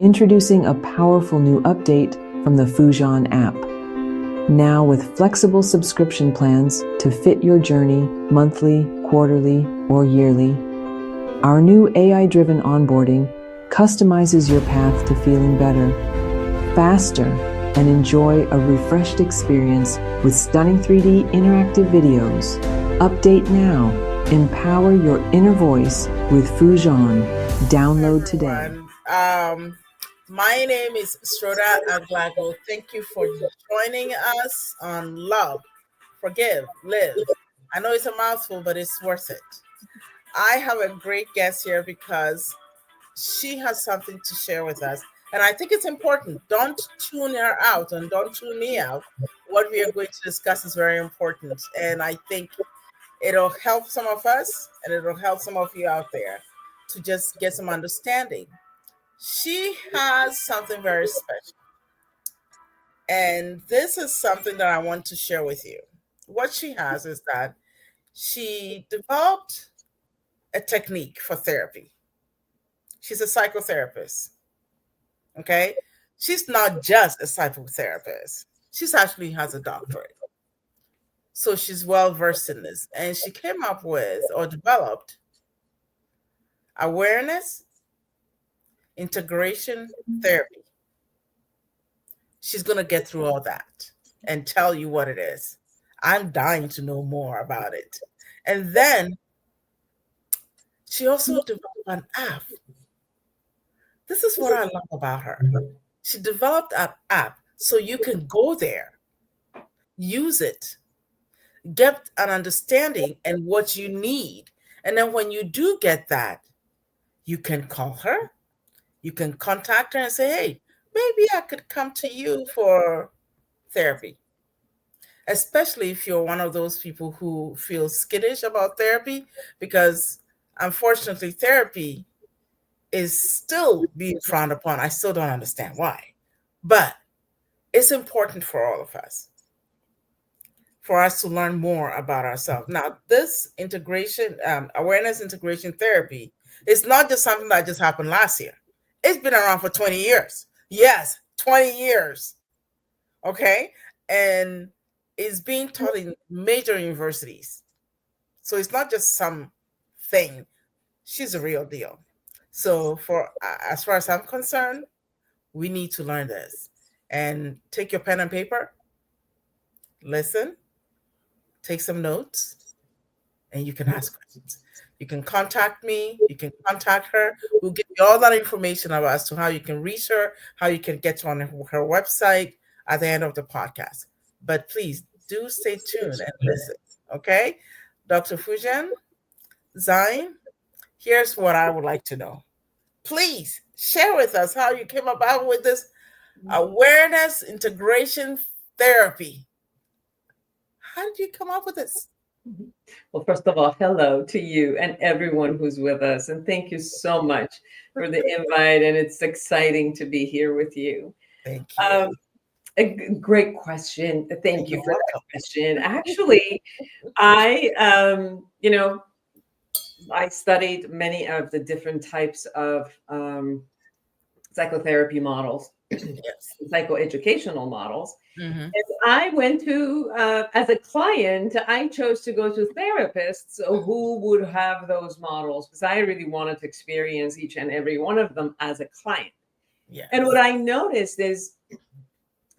Introducing a powerful new update from the Foojan app. Now with flexible subscription plans to fit your journey monthly, quarterly, or yearly. Our new AI-driven onboarding customizes your path to feeling better, faster, and enjoy a refreshed experience with stunning 3D interactive videos. Update now. Empower your inner voice with Foojan. Download today. My name is Stroda Aglago. Thank you for joining us on Love, Forgive, Live. I know it's a mouthful, but it's worth it. I have a great guest here because she has something to share with us. And I think it's important. Don't tune her out and don't tune me out. What we are going to discuss is very important. And I think it'll help some of us and it'll help some of you out there to just get some understanding. She has something very special. And this is something that I want to share with you. What she has is that she developed a technique for therapy. She's a psychotherapist. Okay? She's not just a psychotherapist. She's actually has a doctorate. So she's well versed in this. And she came up with or developed awareness integration therapy. She's going to get through all that and tell you what it is. I'm dying to know more about it. And then she also developed an app. This is what I love about her. She developed an app so you can go there, use it, get an understanding and what you need. And then when you do get that, you can call her. You can contact her and say, hey, maybe I could come to you for therapy. Especially if you're one of those people who feel skittish about therapy, because unfortunately, therapy is still being frowned upon. I still don't understand why. But it's important for all of us, for us to learn more about ourselves. Now, this integration, awareness integration therapy, is not just something that just happened last year. It's been around for 20 years. Yes, 20 years. Okay? And it's being taught in major universities. So it's not just some thing. She's a real deal. So as far as I'm concerned, we need to learn this. And take your pen and paper, listen, take some notes, and you can ask questions. You can contact me. You can contact her. We'll give you all that information about as to how you can reach her, how you can get on her website at the end of the podcast. But please do stay tuned and listen. Okay? Dr. Foojan, Zeine, here's what I would like to know. Please share with us how you came about with this awareness integration therapy. How did you come up with this? Well, first of all, hello to you and everyone who's with us. And thank you so much for the invite. And it's exciting to be here with you. Thank you. A great question. Thank you for that question. Actually, I studied many of the different types of psychotherapy models, psychoeducational models. Mm-hmm. And I went to, as a client, I chose to go to therapists who would have those models because I really wanted to experience each and every one of them as a client. Yes. And what I noticed is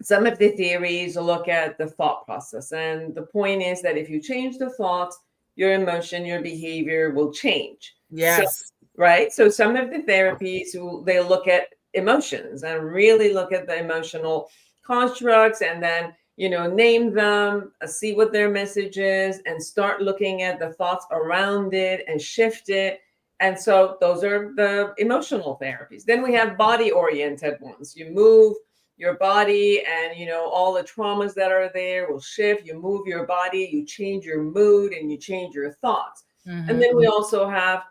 some of the theories look at the thought process. And the point is that if you change the thoughts, your emotion, your behavior will change. Yes. So, right? So some of the therapies, they look at emotions and really look at the emotional constructs and then, name them, see what their message is and start looking at the thoughts around it and shift it. And so those are the emotional therapies. Then we have body-oriented ones. You move your body and, all the traumas that are there will shift. You move your body, you change your mood and you change your thoughts. Mm-hmm. And then we also have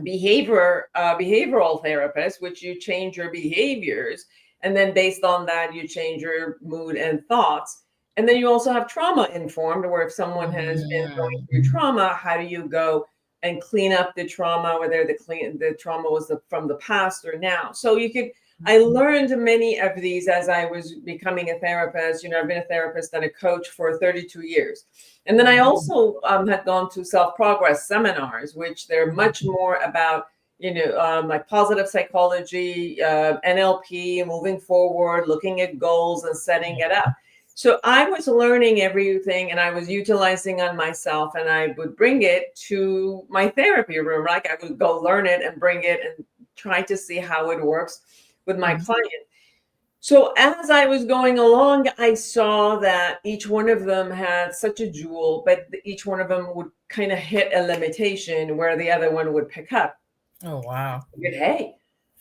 behavioral therapists, which you change your behaviors. And then based on that, you change your mood and thoughts. And then you also have trauma informed, where if someone has been going through trauma, how do you go and clean up the trauma, whether the trauma was from the past or now? So you could I learned many of these as I was becoming a therapist. I've been a therapist and a coach for 32 years. And then I also had gone to self-progress seminars, which they're much more about, like positive psychology, NLP, moving forward, looking at goals and setting it up. So I was learning everything and I was utilizing on myself, and I would bring it to my therapy room. Like I would go learn it and bring it and try to see how it works with my client. So as I was going along, I saw that each one of them had such a jewel, but each one of them would kind of hit a limitation where the other one would pick up. Oh, wow. Hey,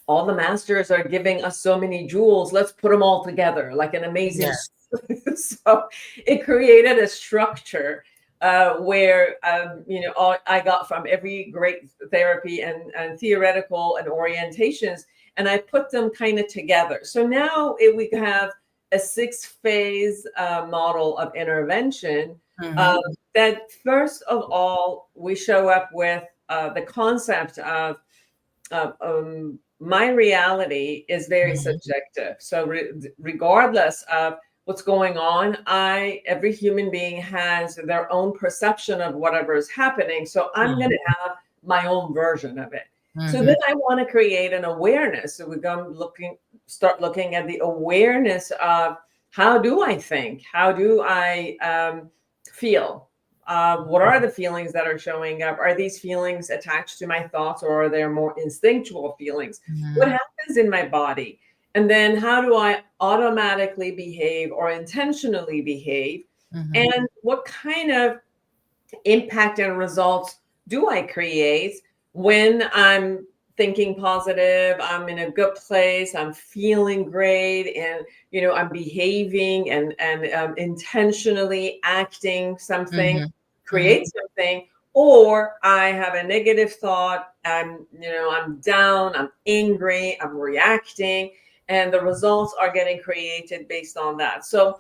all the masters are giving us so many jewels. Let's put them all together like an amazing. Yes. So it created a structure where, I got from every great therapy and theoretical and orientations, and I put them kind of together. So now we have a 6-phase model of intervention that first of all, we show up with the concept of my reality is very subjective. So regardless of what's going on, every human being has their own perception of whatever is happening. So I'm going to have my own version of it. So then I want to create an awareness. So start looking at the awareness of how do I think? How do I feel? What are the feelings that are showing up? Are these feelings attached to my thoughts, or are there more instinctual feelings? What happens in my body? And then how do I automatically behave or intentionally behave? And what kind of impact and results do I create when I'm thinking positive, I'm in a good place, I'm feeling great, and I'm behaving and intentionally acting something, create something, or I have a negative thought, I'm down, I'm angry, I'm reacting, and the results are getting created based on that. So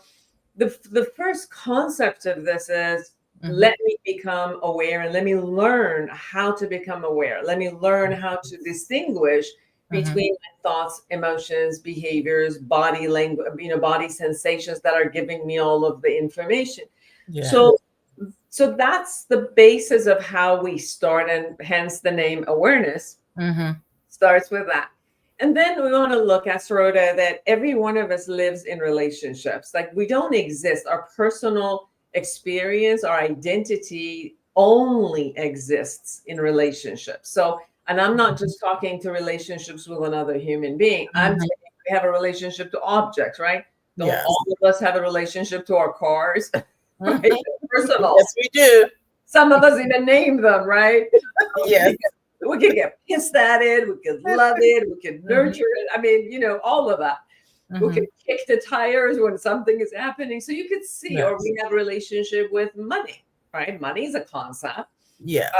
the first concept of this is let me become aware and let me learn how to become aware. Let me learn how to distinguish between my thoughts, emotions, behaviors, body language, body sensations that are giving me all of the information. Yeah. So that's the basis of how we start, and hence the name awareness starts with that. And then we want to look at, Sarota, that every one of us lives in relationships. Like we don't exist. Our personal experience, our identity only exists in relationships. So, and I'm not just talking to relationships with another human being. I'm saying we have a relationship to objects, right? Don't all of us have a relationship to our cars? Right? Personal. Yes, we do. Some of us even name them, right? Yes. We can get pissed at it. We can love it. We can nurture it. I mean, all of that. We can kick the tires when something is happening. So you could see, or we have a relationship with money, right? Money is a concept. Yes.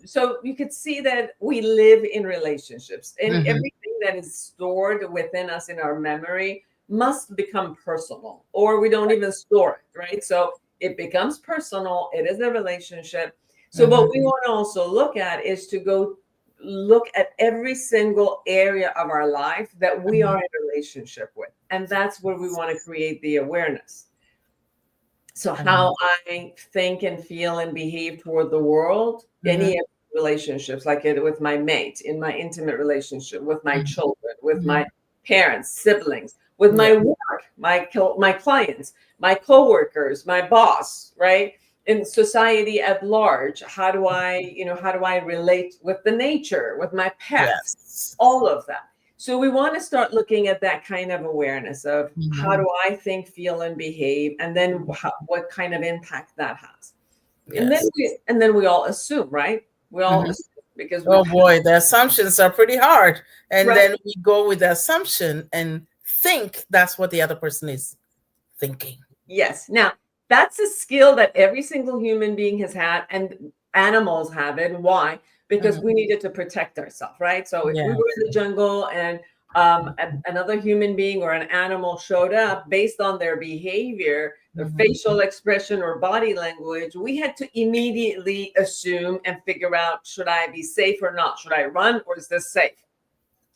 So you could see that we live in relationships, and everything that is stored within us in our memory must become personal, or we don't even store it, right? So it becomes personal. It is a relationship. So what we want to also look at is to go look at every single area of our life that we are in a relationship with. And that's where we want to create the awareness. So how I think and feel and behave toward the world, any relationships, like it with my mate, in my intimate relationship, with my children, with my parents, siblings, with my work, my clients, my coworkers, my boss, right? In society at large, how do I relate with the nature, with my pets, all of that. So we want to start looking at that kind of awareness of how do I think, feel, and behave, and then what kind of impact that has. Yes. And then we all assume, right? We all assume, because boy, the assumptions are pretty hard. And then we go with the assumption and think that's what the other person is thinking. Yes. Now, that's a skill that every single human being has had, and animals have it. Why? Because we needed to protect ourselves, right? So if we were in the jungle and another human being or an animal showed up, based on their behavior, their facial expression or body language, we had to immediately assume and figure out, should I be safe or not? Should I run, or is this safe?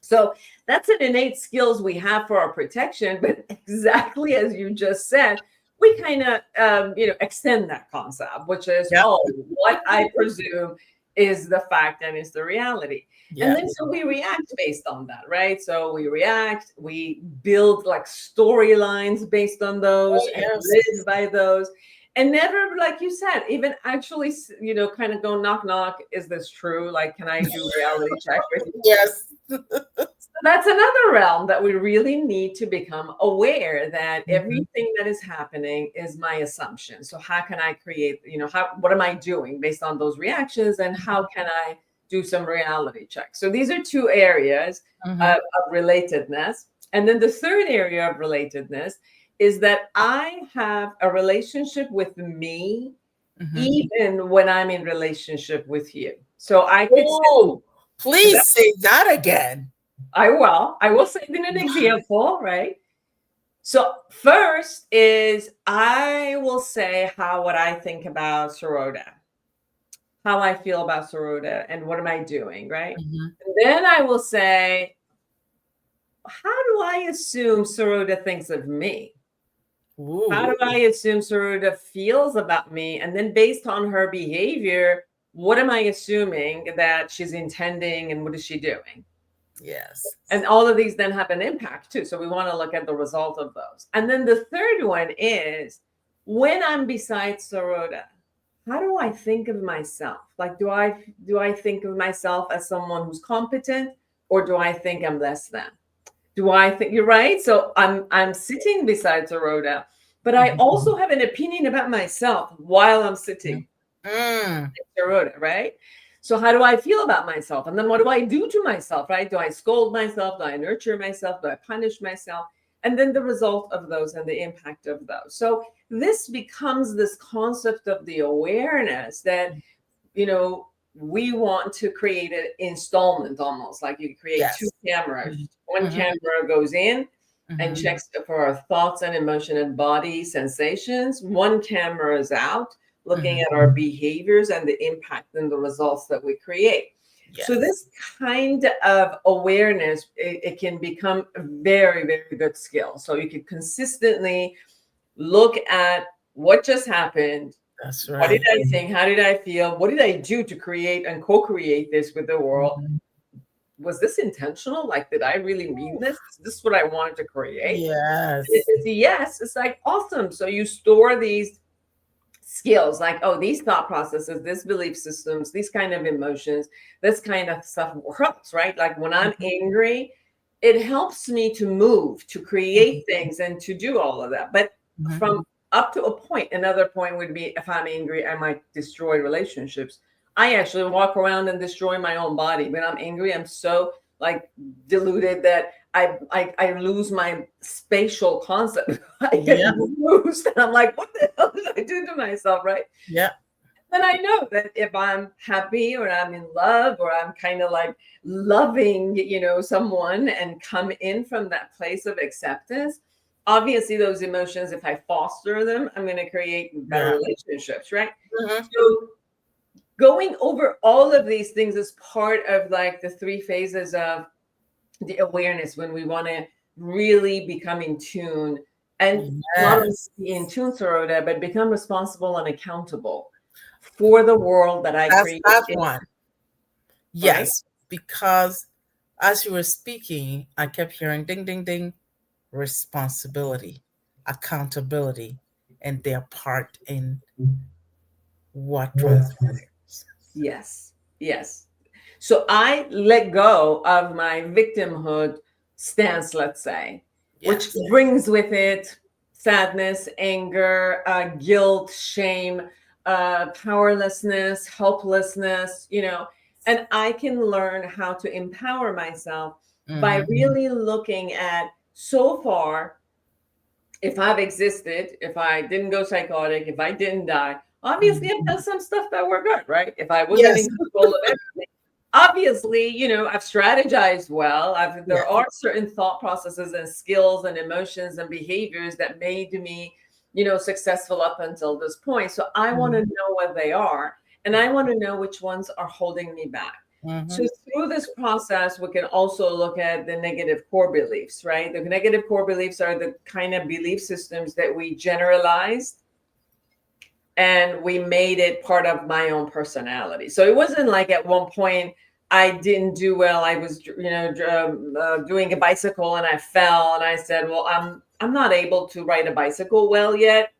So that's an innate skills we have for our protection, but exactly as you just said, we kind of extend that concept, which is, Yep. what I presume is the fact and is the reality. Yeah. And then so we react based on that, right? So we react, we build like storylines based on those, and live by those. And never, like you said, even actually, kind of go knock, knock. Is this true? Like, can I do reality check with you? Yes. So that's another realm that we really need to become aware that everything that is happening is my assumption. So how can I create, what am I doing based on those reactions, and how can I do some reality checks? So these are two areas of relatedness. And then the third area of relatedness is that I have a relationship with me, even when I'm in relationship with you. So I could please say that again. I will say it in an example, right? So first is I will say what I think about Sorota, how I feel about Sorota, and what am I doing, right? And then I will say, how do I assume Sorota thinks of me? Ooh. How do I assume Sorota feels about me? And then based on her behavior, what am I assuming that she's intending, and what is she doing? Yes. And all of these then have an impact too. So we want to look at the result of those. And then the third one is, when I'm beside Sorota, how do I think of myself? Like, do I think of myself as someone who's competent, or do I think I'm less than? Do I think you're right? So I'm sitting beside Sorota, but I also have an opinion about myself while I'm sitting beside Sorota, right? So how do I feel about myself? And then what do I do to myself, right? Do I scold myself? Do I nurture myself? Do I punish myself? And then the result of those and the impact of those. So this becomes this concept of the awareness that, we want to create an installment, almost like you create two cameras. One camera goes in and checks for our thoughts and emotion and body sensations. One camera is out, looking at our behaviors and the impact and the results that we create. Yes. So this kind of awareness, it can become a very, very good skill. So you can consistently look at what just happened. That's right. What did I think? How did I feel? What did I do to create and co-create this with the world? Was this intentional? Like, did I really mean this? Is this what I wanted to create? Yes. If it's a yes, it's like, awesome. So you store these skills, like, these thought processes, this belief systems, these kind of emotions, this kind of stuff works, right? Like when I'm angry, it helps me to move, to create things and to do all of that. But from up to a point, another point would be, if I'm angry, I might destroy relationships. I actually walk around and destroy my own body. When I'm angry, I'm so like deluded that I lose my spatial concept. I get bruised, and I'm like, what the hell did I do to myself, right? Yeah. Then I know that if I'm happy, or I'm in love, or I'm kind of like loving, someone, and come in from that place of acceptance, obviously those emotions, if I foster them, I'm going to create better relationships, right? So going over all of these things is part of like the 3 phases of the awareness, when we want to really become in tune, and not only be in tune, Sorota, but become responsible and accountable for the world that I create. That's that one. Yes, because as you were speaking, I kept hearing ding, ding, ding, responsibility, accountability, and their part in what transpires. Yes. So I let go of my victimhood stance, let's say, which brings with it sadness, anger, guilt, shame, powerlessness, helplessness, and I can learn how to empower myself by really looking at, so far, if I've existed, if I didn't go psychotic, if I didn't die, obviously I've done some stuff that were good, right? If I wasn't in control of everything, obviously, I've strategized well. There are certain thought processes and skills and emotions and behaviors that made me, successful up until this point. So I want to know what they are, and I want to know which ones are holding me back. So through this process, we can also look at the negative core beliefs, right? The negative core beliefs are the kind of belief systems that we generalized and we made it part of my own personality. So it wasn't like at one point I didn't do well. I was, doing a bicycle and I fell and I said, well, I'm not able to ride a bicycle well yet.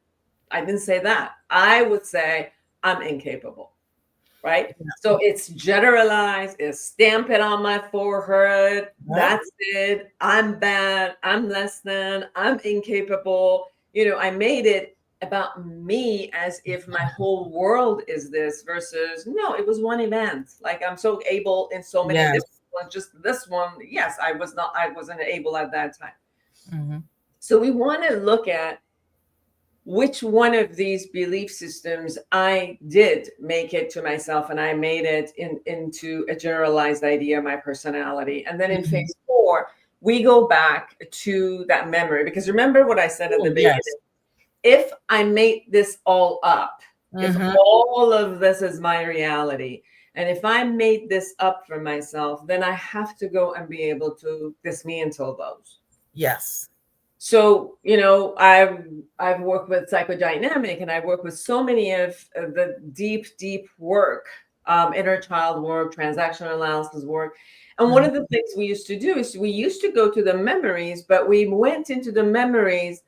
I didn't say that. I would say I'm incapable, right? Yeah. So it's generalized, it's stamp it on my forehead. Yeah. That's it. I'm bad. I'm less than. I'm incapable. I made it about me as if my whole world is this versus no, it was one event. Like I'm so able in so many different ones. Just this one, yes, I wasn't able at that time. So we want to look at which one of these belief systems I did make it to myself and I made it into a generalized idea of my personality. And then in phase 4, we go back to that memory, because remember what I said at the beginning. Yes. If I make this all up, if all of this is my reality, and if I made this up for myself, then I have to go and be able to dismantle those. Yes. So, I've worked with psychodynamic and I work with so many of the deep work, inner child work, transactional analysis work. And one of the things we used to do is we used to go to the memories, but we went into the memories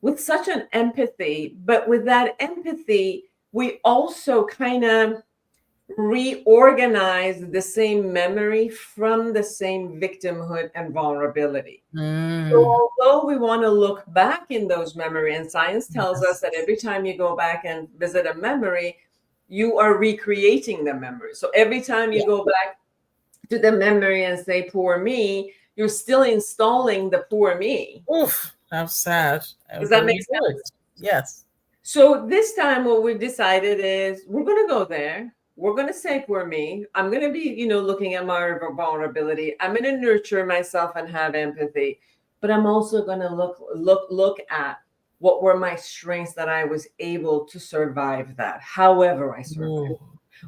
with such an empathy. But with that empathy, we also kind of reorganize the same memory from the same victimhood and vulnerability. So although we want to look back in those memories, and science tells us that every time you go back and visit a memory, you are recreating the memory. So every time you go back to the memory and say, poor me, you're still installing the poor me. Oof, how sad. Does that make sense? Yes. So this time what we decided is we're going to go there. We're going to say poor me. I'm going to be, looking at my vulnerability. I'm going to nurture myself and have empathy. But I'm also going to look at what were my strengths that I was able to survive that, however I survived.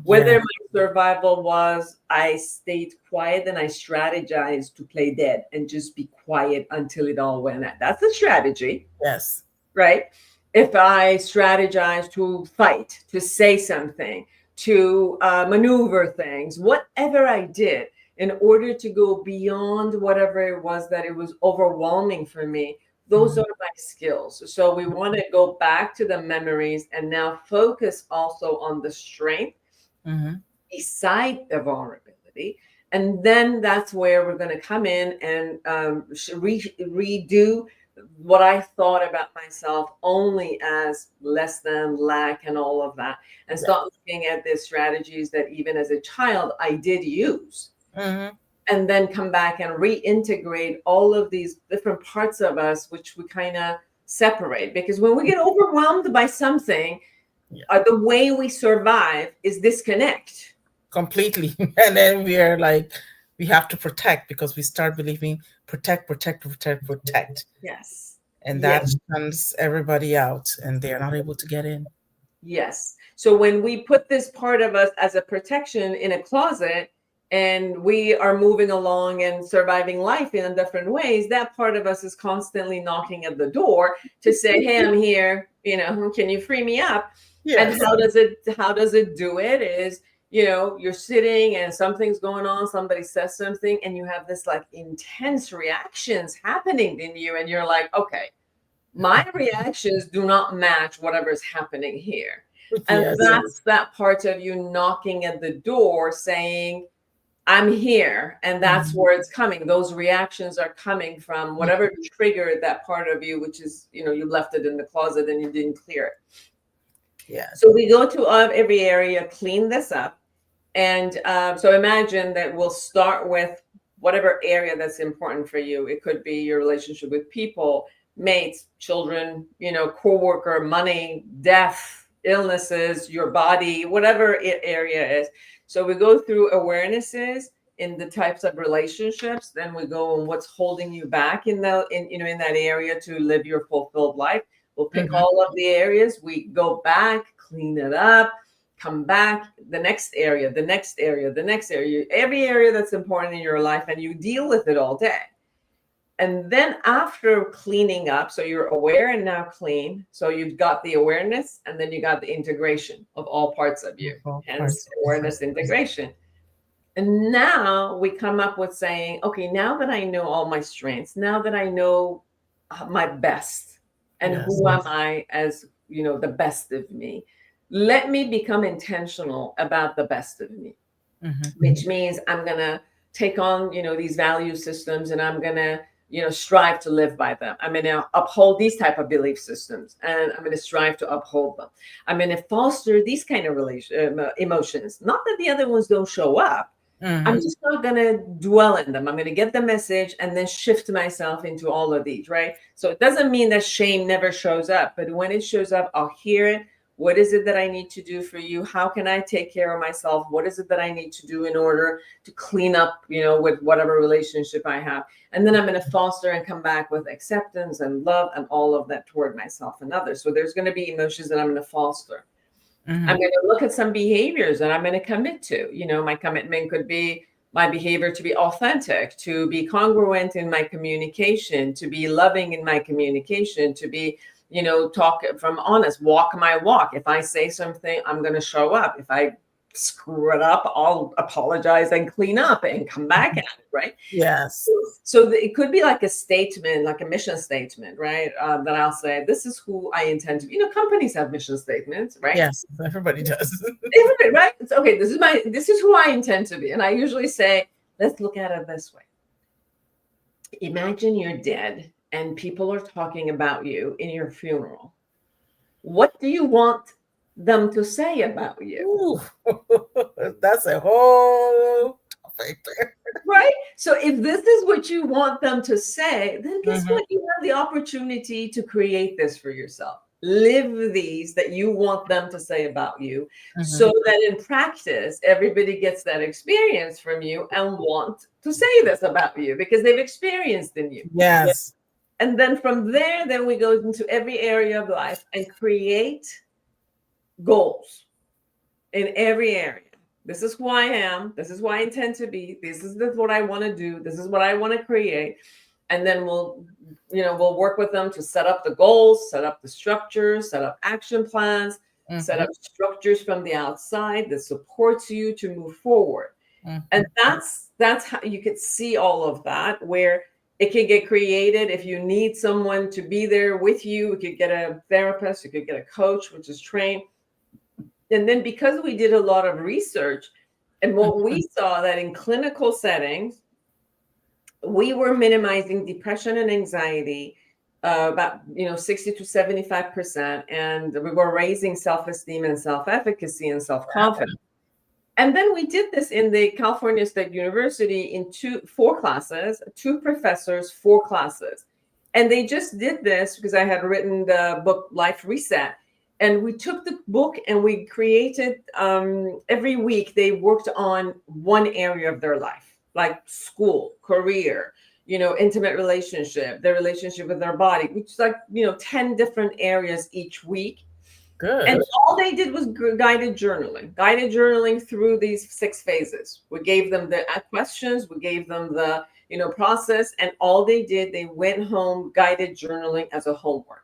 Whether my survival was I stayed quiet and I strategized to play dead and just be quiet until it all went out. That's a strategy. Yes. Right? If I strategized to fight, to say something, to maneuver things, whatever I did in order to go beyond whatever it was that it was overwhelming for me, those are my skills. So we want to go back to the memories and now focus also on the strength beside the vulnerability. And then that's where we're going to come in and redo what I thought about myself only as less than, lack, and all of that, and start looking at the strategies that even as a child I did use, and then come back and reintegrate all of these different parts of us, which we kind of separate. Because when we get overwhelmed by something, the way we survive is disconnect. Completely. And then we are like, we have to protect because we start believing protect. Yes. And that turns everybody out and they're not able to get in. Yes. So when we put this part of us as a protection in a closet and we are moving along and surviving life in different ways, that part of us is constantly knocking at the door to say, hey, I'm here, can you free me up? Yes. And how does it do it is, you're sitting and something's going on, somebody says something and you have this like intense reactions happening in you. And you're like, okay, my reactions do not match whatever's happening here. And that's that part of you knocking at the door saying, I'm here. And that's where it's coming. Those reactions are coming from whatever triggered that part of you, which is, you left it in the closet and you didn't clear it. Yeah. So we go to every area, clean this up. And so imagine that we'll start with whatever area that's important for you. It could be your relationship with people, mates, children, coworker, money, death, illnesses, your body, whatever area is. So we go through awarenesses in the types of relationships. Then we go on what's holding you back in that area to live your fulfilled life. We'll pick all of the areas. We go back, clean it up, come back, the next area, the next area, the next area, every area that's important in your life, and you deal with it all day. And then after cleaning up, so you're aware and now clean. So you've got the awareness, and then you got the integration of all parts of you. Hence awareness, integration. And now we come up with saying, okay, now that I know all my strengths, now that I know my best, and who am I as, the best of me, let me become intentional about the best of me, which means I'm going to take on, these value systems, and I'm going to, strive to live by them. I'm going to uphold these type of belief systems, and I'm going to strive to uphold them. I'm going to foster these kind of emotions. Not that the other ones don't show up. I'm just not going to dwell in them. I'm going to get the message and then shift myself into all of these, right? So it doesn't mean that shame never shows up, but when it shows up, I'll hear it. What is it that I need to do for you? How can I take care of myself? What is it that I need to do in order to clean up, with whatever relationship I have? And then I'm going to foster and come back with acceptance and love and all of that toward myself and others. So there's going to be emotions that I'm going to foster. I'm going to look at some behaviors that I'm going to commit to. My commitment could be my behavior to be authentic, to be congruent in my communication, to be loving in my communication, to be, talk from honest, walk my walk. If I say something, I'm going to show up. If I screw it up, I'll apologize and clean up and come back at it, right? Yes. So it could be like a statement, like a mission statement, right? That I'll say, this is who I intend to be. Companies have mission statements, right? Yes, everybody does. Everybody, right? It's okay. This is who I intend to be. And I usually say, let's look at it this way. Imagine you're dead and people are talking about you in your funeral. What do you want them to say about you? Ooh, that's a whole topic. Right? So if this is what you want them to say, then guess what? You have the opportunity to create this for yourself. Live these that you want them to say about you, so that in practice, everybody gets that experience from you and want to say this about you because they've experienced in you. Yes. And then from there, then we go into every area of life and create goals in every area. This is who I am. This is who I intend to be. This is what I want to do. This is what I want to create. And then we'll work with them to set up the goals, set up the structures, set up action plans, set up structures from the outside that supports you to move forward. And that's how you could see all of that, where it can get created. If you need someone to be there with you, you could get a therapist, you could get a coach, which is trained. And then because we did a lot of research, and what we saw that in clinical settings, we were minimizing depression and anxiety about 60 to 75%, and we were raising self-esteem and self-efficacy and self-confidence. And then we did this in the California State University in 4 classes, 2 professors, 4 classes. And they just did this because I had written the book Life Reset. And we took the book and we created, every week they worked on one area of their life, like school, career, intimate relationship, their relationship with their body, which is like, 10 different areas each week. Good. And all they did was guided journaling through these 6 phases. We gave them the questions, we gave them the, process, and all they did, they went home guided journaling as a homework.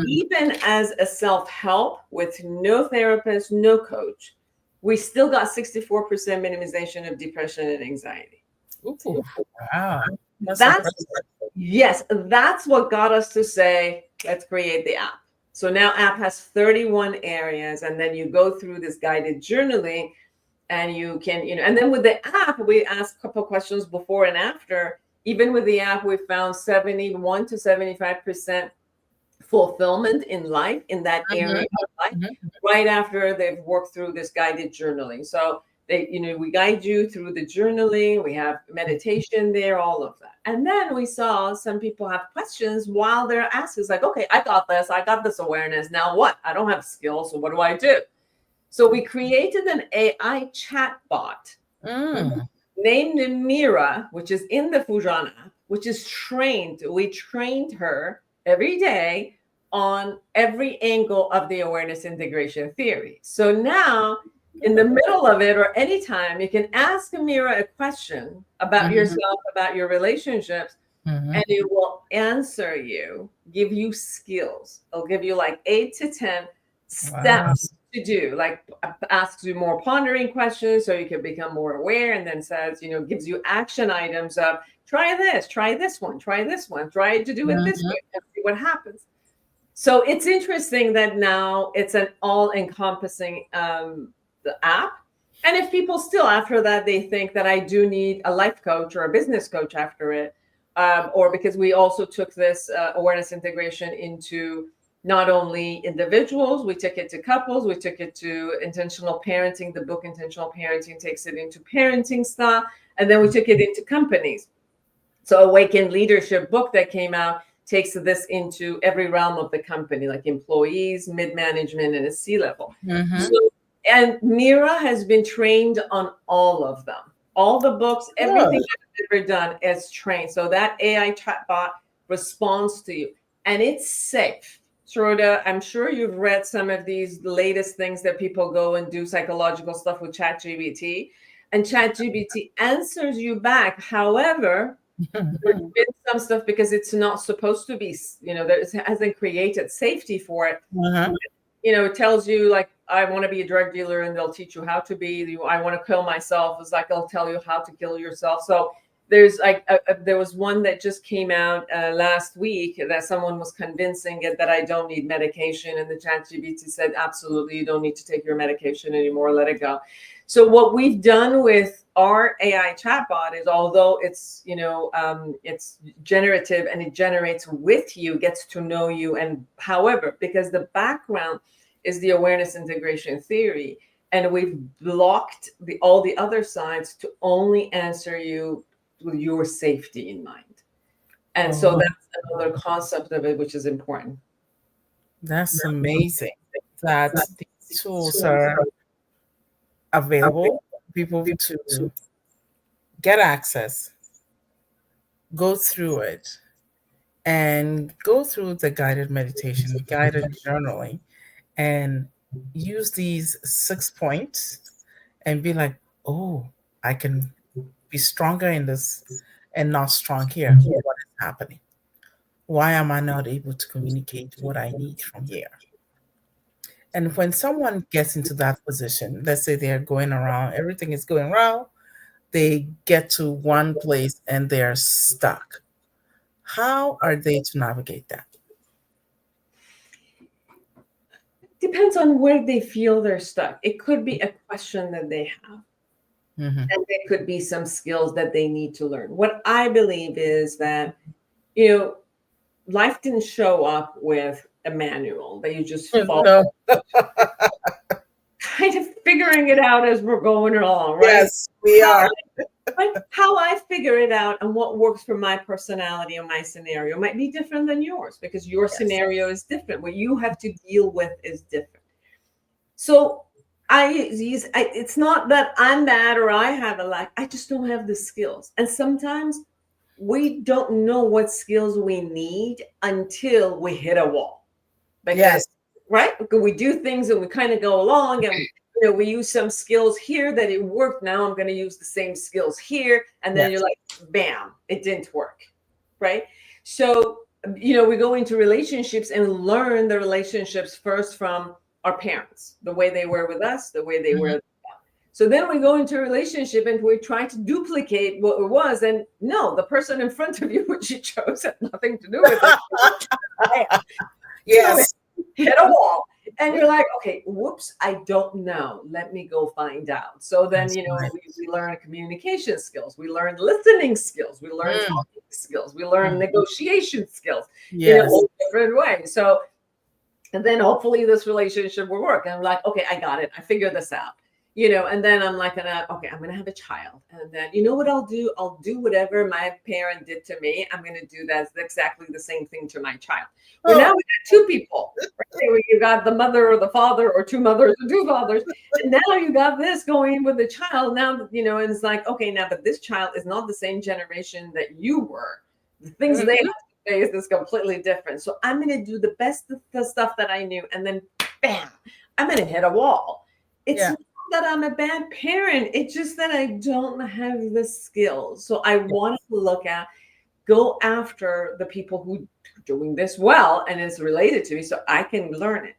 Even as a self-help with no therapist, no coach, we still got 64% minimization of depression and anxiety. Ooh, wow. That's what got us to say, let's create the app. So now app has 31 areas, and then you go through this guided journaling, and you can, and then with the app, we ask a couple questions before and after. Even with the app, we found 71 to 75% fulfillment in life, in that area of life, right after they've worked through this guided journaling. So we guide you through the journaling, we have meditation there, all of that. And then we saw some people have questions while they're asking, like, okay, I got this awareness. Now what? I don't have skills, so what do I do? So we created an AI chatbot named MIRA, which is in the Foojan app, which is trained. We trained her every day on every angle of the awareness integration theory. So now, in the middle of it or anytime, you can ask MIRA a question about yourself, about your relationships, and it will answer you, give you skills. It'll give you like 8 to 10 steps to do, like asks you more pondering questions so you can become more aware, and then says, gives you action items of try this one, try to do it this way, and see what happens. So it's interesting that now it's an all-encompassing the app. And if people still after that, they think that I do need a life coach or a business coach after it, or because we also took this awareness integration into not only individuals, we took it to couples, we took it to intentional parenting. The book Intentional Parenting takes it into parenting style, and then we took it into companies. So Awaken Leadership book that came out takes this into every realm of the company, like employees, mid-management, and a C-level. And MIRA has been trained on all of them. All the books, everything I've ever done is trained. So that AI chatbot responds to you, and it's safe. Shroda, I'm sure you've read some of these latest things that people go and do psychological stuff with ChatGPT, and ChatGPT answers you back. However, there's been some stuff because it's not supposed to be, there hasn't created safety for it. It tells you like, I want to be a drug dealer, and they'll teach you how to be. I want to kill myself. It's like they'll tell you how to kill yourself. So there's like there was one that just came out last week that someone was convincing it that I don't need medication, and the ChatGPT said absolutely you don't need to take your medication anymore. Let it go. So what we've done with our AI chatbot is, although it's it's generative and it generates with you, gets to know you, and however, because the background is the awareness integration theory, and we've blocked all the other sides to only answer you with your safety in mind. And so that's another concept of it, which is important. That's amazing that these tools are available for people to get access, go through it, and go through the guided meditation, guided journaling, and use these 6 points and be like, oh, I can be stronger in this and not strong here. What is happening? Why am I not able to communicate what I need from here? And when someone gets into that position, let's say they're going around, everything is going well, they get to one place and they're stuck. How are they to navigate that? Depends on where they feel they're stuck. It could be a question that they have. And there could be some skills that they need to learn. What I believe is that, life didn't show up with a manual that you just follow. Kind of figuring it out as we're going along, right? Yes, we are. But how I figure it out and what works for my personality and my scenario might be different than yours, because your scenario is different. What you have to deal with is different. So it's not that I'm bad or I have a lack. I just don't have the skills. And sometimes we don't know what skills we need until we hit a wall. Because, right? Because we do things and we kind of go along, and we use some skills here that it worked. Now I'm going to use the same skills here. And then you're like, bam, it didn't work. Right? So, we go into relationships and learn the relationships first from our parents, the way they were with us, the way they were with them. So then we go into a relationship and we try to duplicate what it was. And no, the person in front of you, which you chose, had nothing to do with it. Yes. Hit a wall. And you're like, okay, whoops, I don't know. Let me go find out. So then, we learn communication skills. We learn listening skills. We learn talking skills. We learn negotiation skills in a whole different way. So, and then hopefully this relationship will work. And I'm like, okay, I got it. I figured this out. And then I'm like, I'm going to have a child. And then, what I'll do? I'll do whatever my parent did to me. I'm going to do that exactly the same thing to my child. Well, now we got two people. Right? You got the mother or the father, or two mothers or two fathers. And now you got this going with the child. Now, and it's like, okay, now, but this child is not the same generation that you were. The things they have to face is completely different. So I'm going to do the best of the stuff that I knew, and then bam, I'm going to hit a wall. It's not that I'm a bad parent. It's just that I don't have the skills. So I want to go after the people who are doing this well and it's related to me so I can learn it.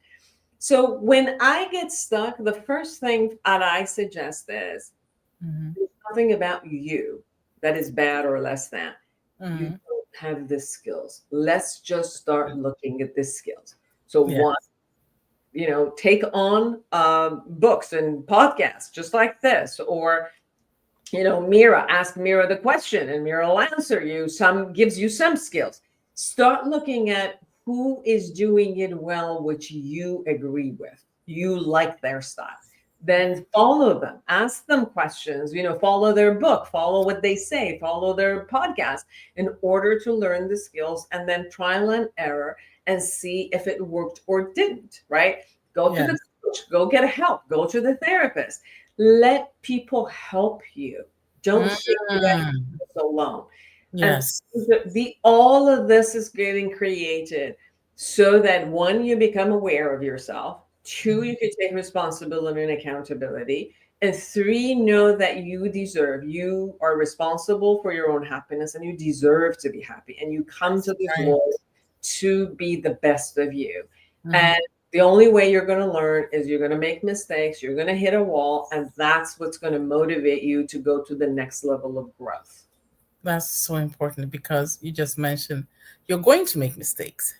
So when I get stuck, the first thing that I suggest is there's nothing about you that is bad or less than. You don't have the skills. Let's just start looking at the skills. So one, take on books and podcasts just like this, or MIRA, ask MIRA the question and MIRA will answer you. Gives you some skills. Start looking at who is doing it well, which you agree with. You like their style. Then follow them, ask them questions, follow their book, follow what they say, follow their podcast in order to learn the skills, and then trial and error and see if it worked or didn't, right? Go to the coach, go get help, go to the therapist. Let people help you. Don't figure that alone. Yes. And all of this is getting created so that one, you become aware of yourself. Two, you can take responsibility and accountability. And three, know that you are responsible for your own happiness and you deserve to be happy. And you come to this world to be the best of you. And the only way you're going to learn is you're going to make mistakes. You're going to hit a wall. And that's what's going to motivate you to go to the next level of growth. That's so important because you just mentioned you're going to make mistakes.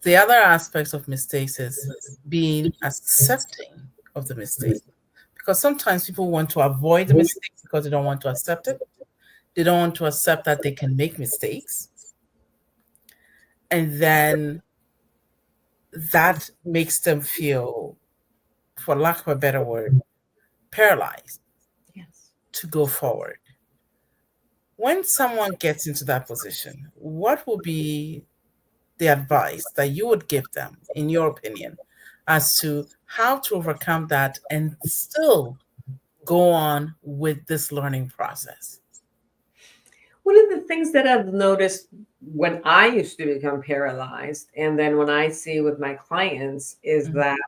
The other aspects of mistakes is being accepting of the mistake. Because sometimes people want to avoid the mistakes because they don't want to accept it. They don't want to accept that they can make mistakes. And then that makes them feel, for lack of a better word, paralyzed to go forward. When someone gets into that position, what will be the advice that you would give them, in your opinion, as to how to overcome that and still go on with this learning process? One of the things that I've noticed when I used to become paralyzed, and then when I see with my clients, is that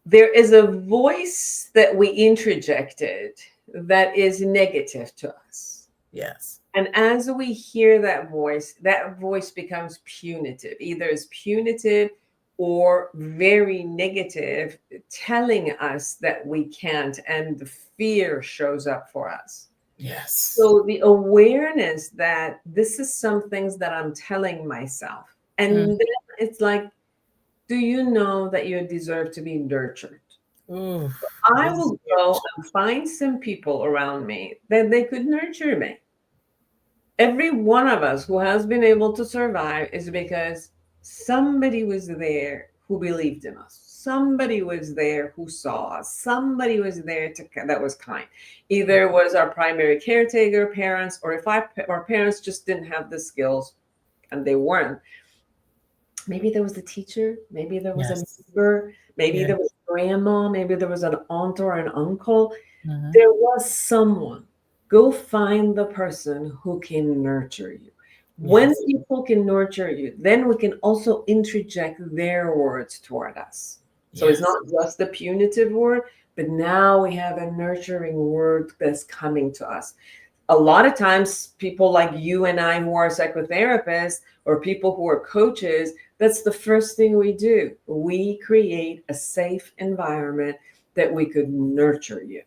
there is a voice that we introjected that is negative to us. Yes. And as we hear that voice becomes punitive. Either it's punitive or very negative, telling us that we can't, and the fear shows up for us. Yes. So the awareness that this is some things that I'm telling myself. And then it's like, do you know that you deserve to be nurtured? Ooh, I will go and find some people around me that they could nurture me. Every one of us who has been able to survive is because somebody was there who believed in us. Somebody was there who saw us. Somebody was there that was kind. Either it was our primary caretaker, parents, or if our parents just didn't have the skills and they weren't. Maybe there was the teacher. Maybe there was a neighbor. Maybe there was grandma. Maybe there was an aunt or an uncle. There was someone. Go find the person who can nurture you. When people can nurture you, then we can also interject their words toward us. So it's not just the punitive word, but now we have a nurturing word that's coming to us. A lot of times people like you and I who are psychotherapists or people who are coaches, that's the first thing we do. We create a safe environment that we could nurture you.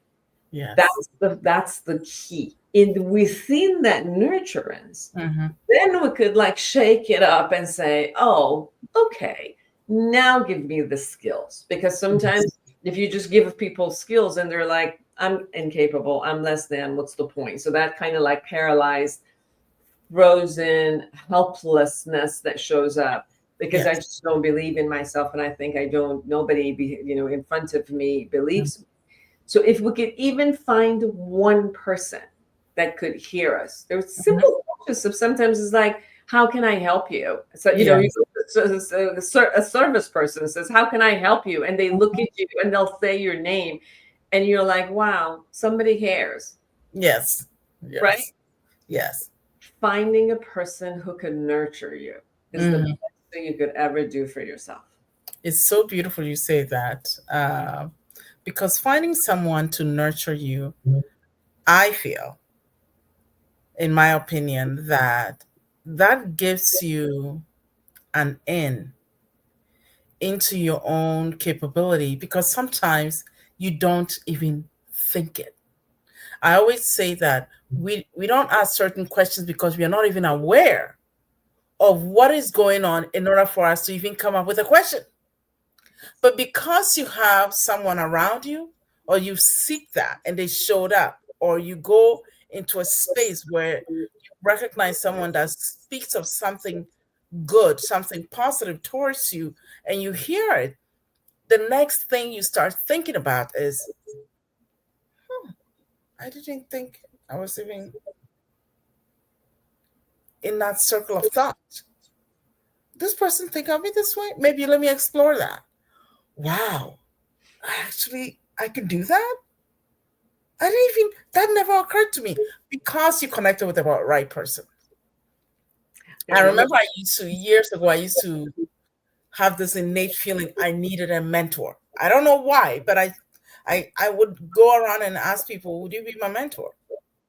Yes. That's the key. Within that nurturance, then we could like shake it up and say, oh, okay, now give me the skills. Because sometimes if you just give people skills and they're like, I'm incapable, I'm less than, what's the point? So that kind of like paralyzed, frozen helplessness that shows up because I just don't believe in myself. And I think nobody in front of me believes me. So if we could even find one person that could hear us, there's simple questions. So sometimes it's like, how can I help you? So, a service person says, how can I help you? And they look at you and they'll say your name. And you're like, wow, somebody cares. Yes. Right? Yes. finding a person who can nurture you is the best thing you could ever do for yourself. It's so beautiful you say that, because finding someone to nurture you, I feel, in my opinion, that gives you an in into your own capability, because sometimes you don't even think it. I always say that we don't ask certain questions because we are not even aware of what is going on in order for us to even come up with a question. But because you have someone around you, or you seek that and they showed up, or you go into a space where you recognize someone that speaks of something good, something positive towards you, and you hear it, the next thing you start thinking about is, I didn't think I was even in that circle of thought. This person think of me this way? Maybe let me explore that. Wow, actually, I can do that? I didn't even, that never occurred to me, because you connected with the right person. I remember years ago, I used to have this innate feeling I needed a mentor. I don't know why, but I would go around and ask people, would you be my mentor?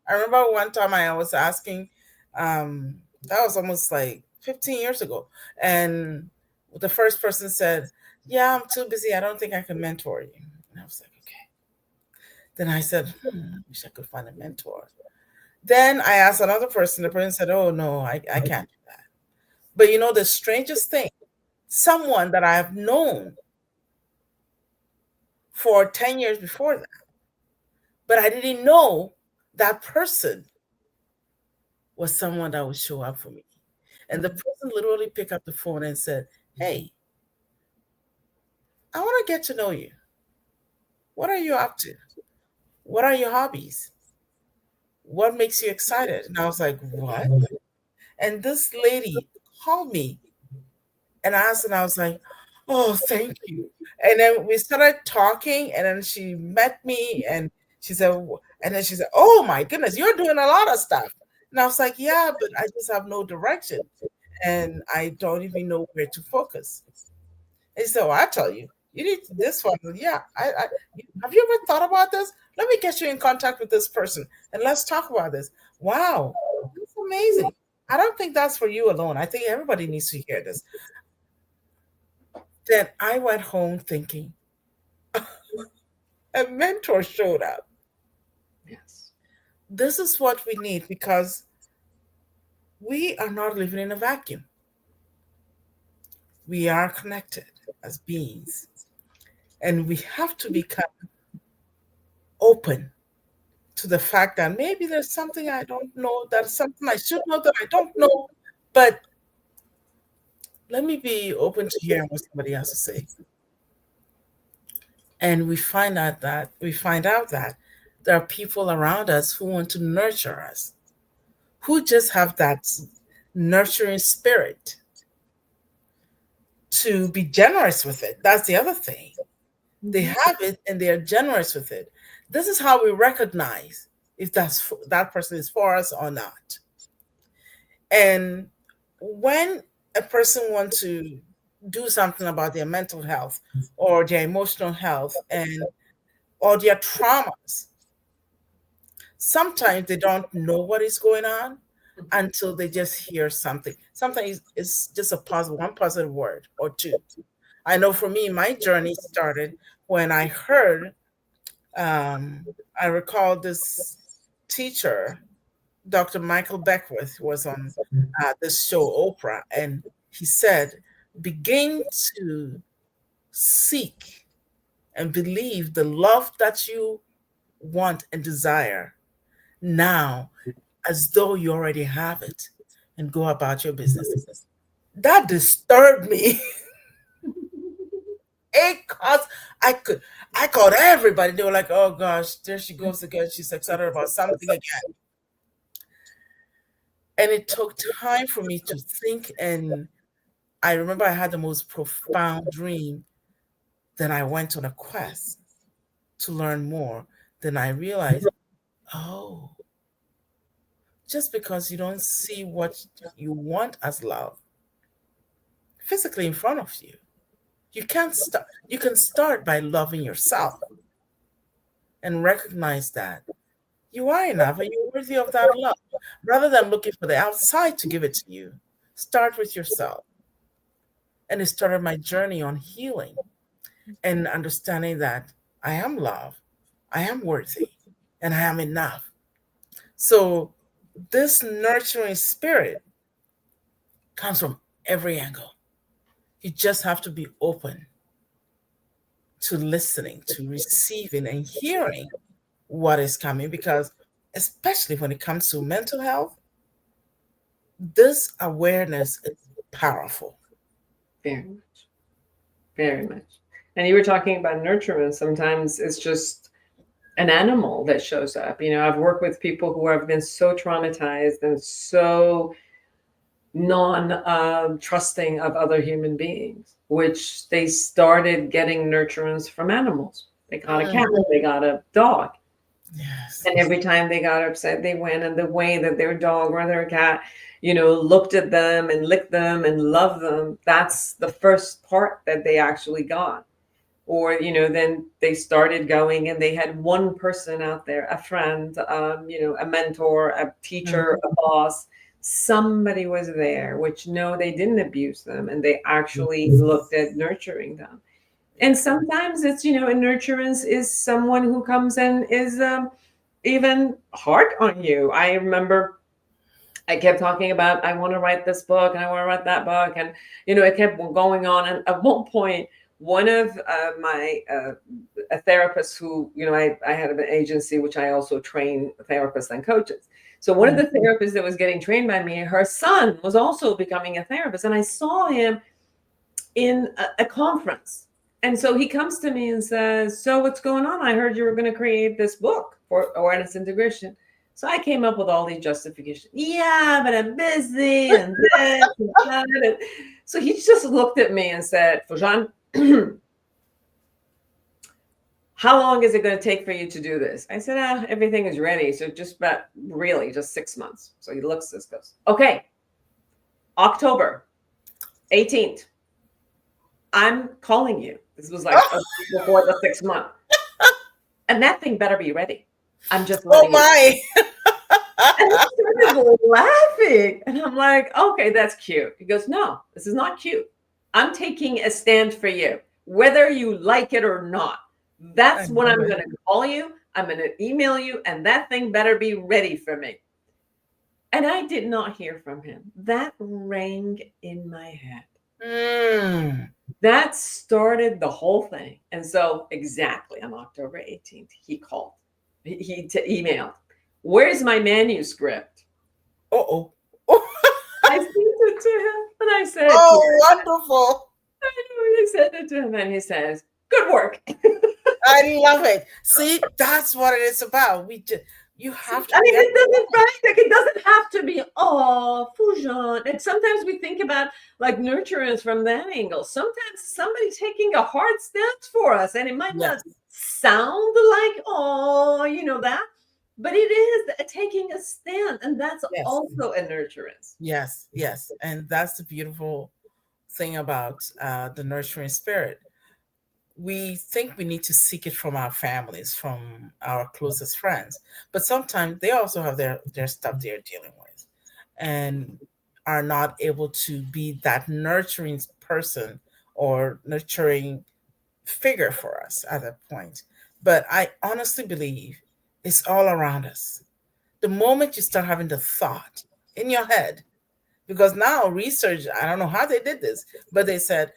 I remember one time I was asking, that was almost like 15 years ago. And the first person said, yeah, I'm too busy. I don't think I can mentor you. And I was like, okay. Then I said, I wish I could find a mentor. Then I asked another person. The person said, oh, no, I can't do that. But you know, the strangest thing, someone that I have known for 10 years before that, but I didn't know that person was someone that would show up for me. And the person literally picked up the phone and said, hey, I want to get to know you. What are you up to? What are your hobbies? What makes you excited? And I was like, what? And this lady called me and asked, and I was like, oh, thank you. And then we started talking, and then she met me, and she said, oh my goodness, you're doing a lot of stuff. And I was like, yeah, but I just have no direction, and I don't even know where to focus. And she said, well, I tell you, you need this one. Yeah, have you ever thought about this? Let me get you in contact with this person, and let's talk about this. Wow, that's amazing. I don't think that's for you alone. I think everybody needs to hear this. Then I went home thinking, a mentor showed up. Yes. This is what we need, because we are not living in a vacuum. We are connected as beings, and we have to become open to the fact that maybe there's something I don't know, that's something I should know that I don't know, but let me be open to hearing what somebody has to say. And we find out that there are people around us who want to nurture us, who just have that nurturing spirit to be generous with it. That's the other thing. They have it and they're generous with it. This is how we recognize if that person is for us or not. And when a person wants to do something about their mental health or their emotional health or their traumas, sometimes they don't know what is going on until they just hear something. Sometimes it's just one positive word or two. I know for me, my journey started when I heard, I recall this teacher, Dr. Michael Beckwith, was on this show, Oprah, and he said, begin to seek and believe the love that you want and desire now, as though you already have it, and go about your business. That disturbed me. Because I called everybody. They were like, oh gosh, there she goes again. She's excited about something again. And it took time for me to think. And I remember I had the most profound dream. Then I went on a quest to learn more. Then I realized, oh, just because you don't see what you want as love physically in front of you. You can't start. You can start by loving yourself and recognize that you are enough and you're worthy of that love. Rather than looking for the outside to give it to you, start with yourself. And it started my journey on healing and understanding that I am love, I am worthy, and I am enough. So this nurturing spirit comes from every angle. You just have to be open to listening, to receiving, and hearing what is coming, because especially when it comes to mental health, this awareness is powerful. Very much. Very much. And you were talking about nurturance. Sometimes it's just an animal that shows up. You know, I've worked with people who have been so traumatized and so non-trusting of other human beings, which they started getting nurturance from animals. They got a cat, they got a dog. Yes. And every time they got upset, they went, and the way that their dog or their cat, you know, looked at them and licked them and loved them, that's the first part that they actually got. Or, you know, then they started going and they had one person out there, a friend, you know, a mentor, a teacher, a boss, somebody was there, which no, they didn't abuse them. And they actually looked at nurturing them. And sometimes it's, you know, a nurturance is someone who comes and is even hard on you. I remember I kept talking about, I want to write this book and I want to write that book. And, you know, it kept going on. And at one point, one of my a therapist who, you know, I had an agency, which I also train therapists and coaches. So one of the therapists that was getting trained by me, her son was also becoming a therapist. And I saw him in a conference. And so he comes to me and says, so what's going on? I heard you were going to create this book for awareness integration. So I came up with all these justifications. Yeah, but I'm busy and this and that. And so he just looked at me and said, Foojan, how long is it going to take for you to do this? I said, everything is ready. So just about really just 6 months. So he looks at this, goes, okay, October 18th. I'm calling you. This was like before the 6 month. And that thing better be ready. I'm just letting my. And I started laughing. And I'm like, okay, that's cute. He goes, no, this is not cute. I'm taking a stand for you, whether you like it or not. That's when I'm going to call you. I'm going to email you. And that thing better be ready for me. And I did not hear from him. That rang in my head. That started the whole thing. And so exactly on October 18th, he called. He emailed. Where's my manuscript? I sent it to him. And I said, wonderful. I sent it to him and he says, good work. I love it. See, that's what it is about. You have to. I mean, it doesn't have to be, Foojan. And sometimes we think about like nurturance from that angle. Sometimes somebody taking a hard stance for us, and it might not sound like, you know that, but it is taking a stand, and that's also a nurturance. Yes, and that's the beautiful thing about the nurturing spirit. We think we need to seek it from our families, from our closest friends, but sometimes they also have their stuff they're dealing with and are not able to be that nurturing person or nurturing figure for us at that point. But I honestly believe it's all around us. The moment you start having the thought in your head, because now research, I don't know how they did this, but they said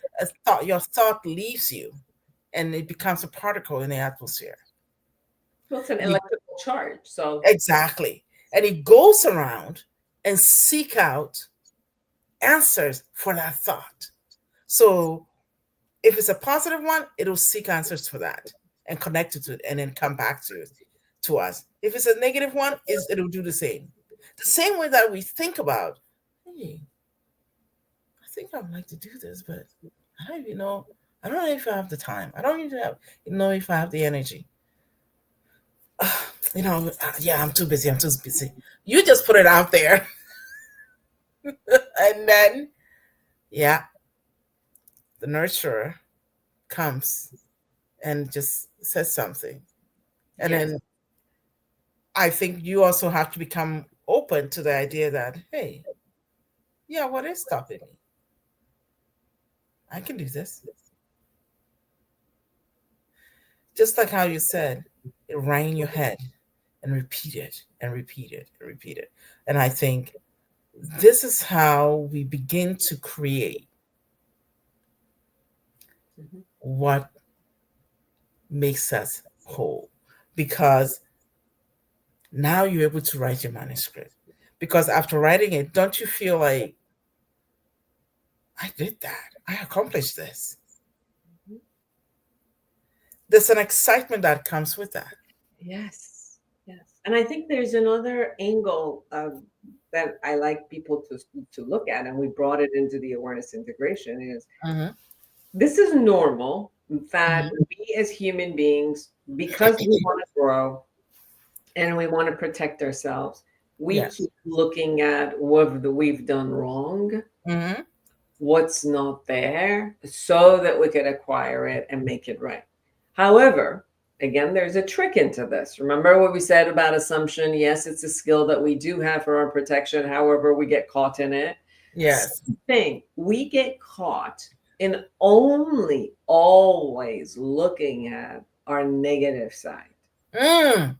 your thought leaves you and it becomes a particle in the atmosphere. Well, it's an electrical charge. So exactly. And it goes around and seek out answers for that thought. So if it's a positive one, it'll seek answers for that and connect it to it and then come back to us. If it's a negative one, it'll do the same. The same way that we think about, hey, I think I'd like to do this, but I don't even know. I don't know if I have the time. I don't even know if I have the energy. Yeah, I'm too busy. I'm too busy. You just put it out there. And then, yeah, the nurturer comes and just says something. And Yes. then I think you also have to become open to the idea that, hey, yeah, what is stopping me? I can do this. Just like how you said, it rang in your head, and repeat it and repeat it and repeat it. And I think this is how we begin to create what makes us whole, because now you're able to write your manuscript. Because after writing it, don't you feel like, I did that, I accomplished this? There's an excitement that comes with that. Yes, yes. And I think there's another angle that I like people to look at, and we brought it into the awareness integration, is Mhm. this is normal that Mhm. we as human beings, because we want to grow and we want to protect ourselves, we Yes. keep looking at what we've done wrong, Mhm. what's not there, so that we could acquire it and make it right. However, again, there's a trick into this. Remember what we said about assumption? Yes, it's a skill that we do have for our protection. However, we get caught in it. Yes. Same thing. We get caught in only always looking at our negative side. Mm.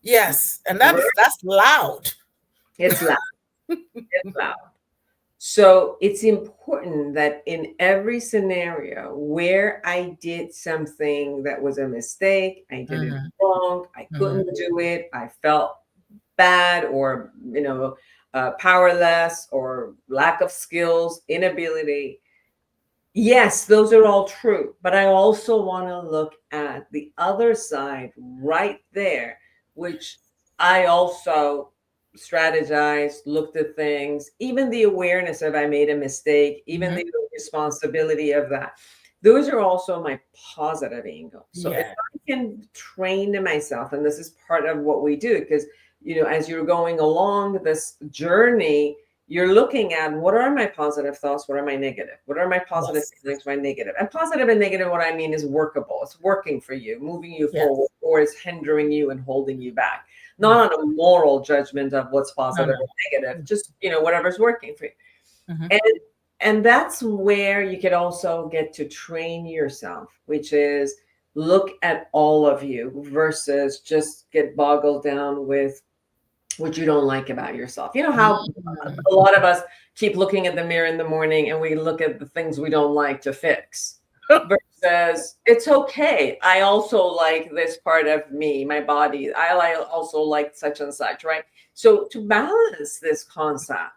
Yes. And Right? that's loud. It's loud. It's loud. So it's important that in every scenario where I did something that was a mistake, I did it Mhm. wrong, I Mhm. couldn't do it, I felt bad, or powerless, or lack of skills, inability. Yes, those are all true. But I also want to look at the other side right there, which I also strategized, looked at things, even the awareness of I made a mistake, even Mhm. the responsibility of that. Those are also my positive angles. So if Yeah. I can train myself, and this is part of what we do, because as you're going along this journey, you're looking at, what are my positive thoughts? What are my negative? What are my positive Yes. feelings? My negative? And positive and negative, what I mean is workable. It's working for you, moving you forward, Yes. or it's hindering you and holding you back. Yeah. Not on a moral judgment of what's No, positive no. or negative, just whatever's working for you. Mhm. And and that's where you could also get to train yourself, which is look at all of you versus just get boggled down with what you don't like about yourself. You know how Mhm. a lot of us keep looking at the mirror in the morning and we look at the things we don't like to fix, versus it's okay, I also like this part of me, my body. Also like such and such, right? So to balance this concept,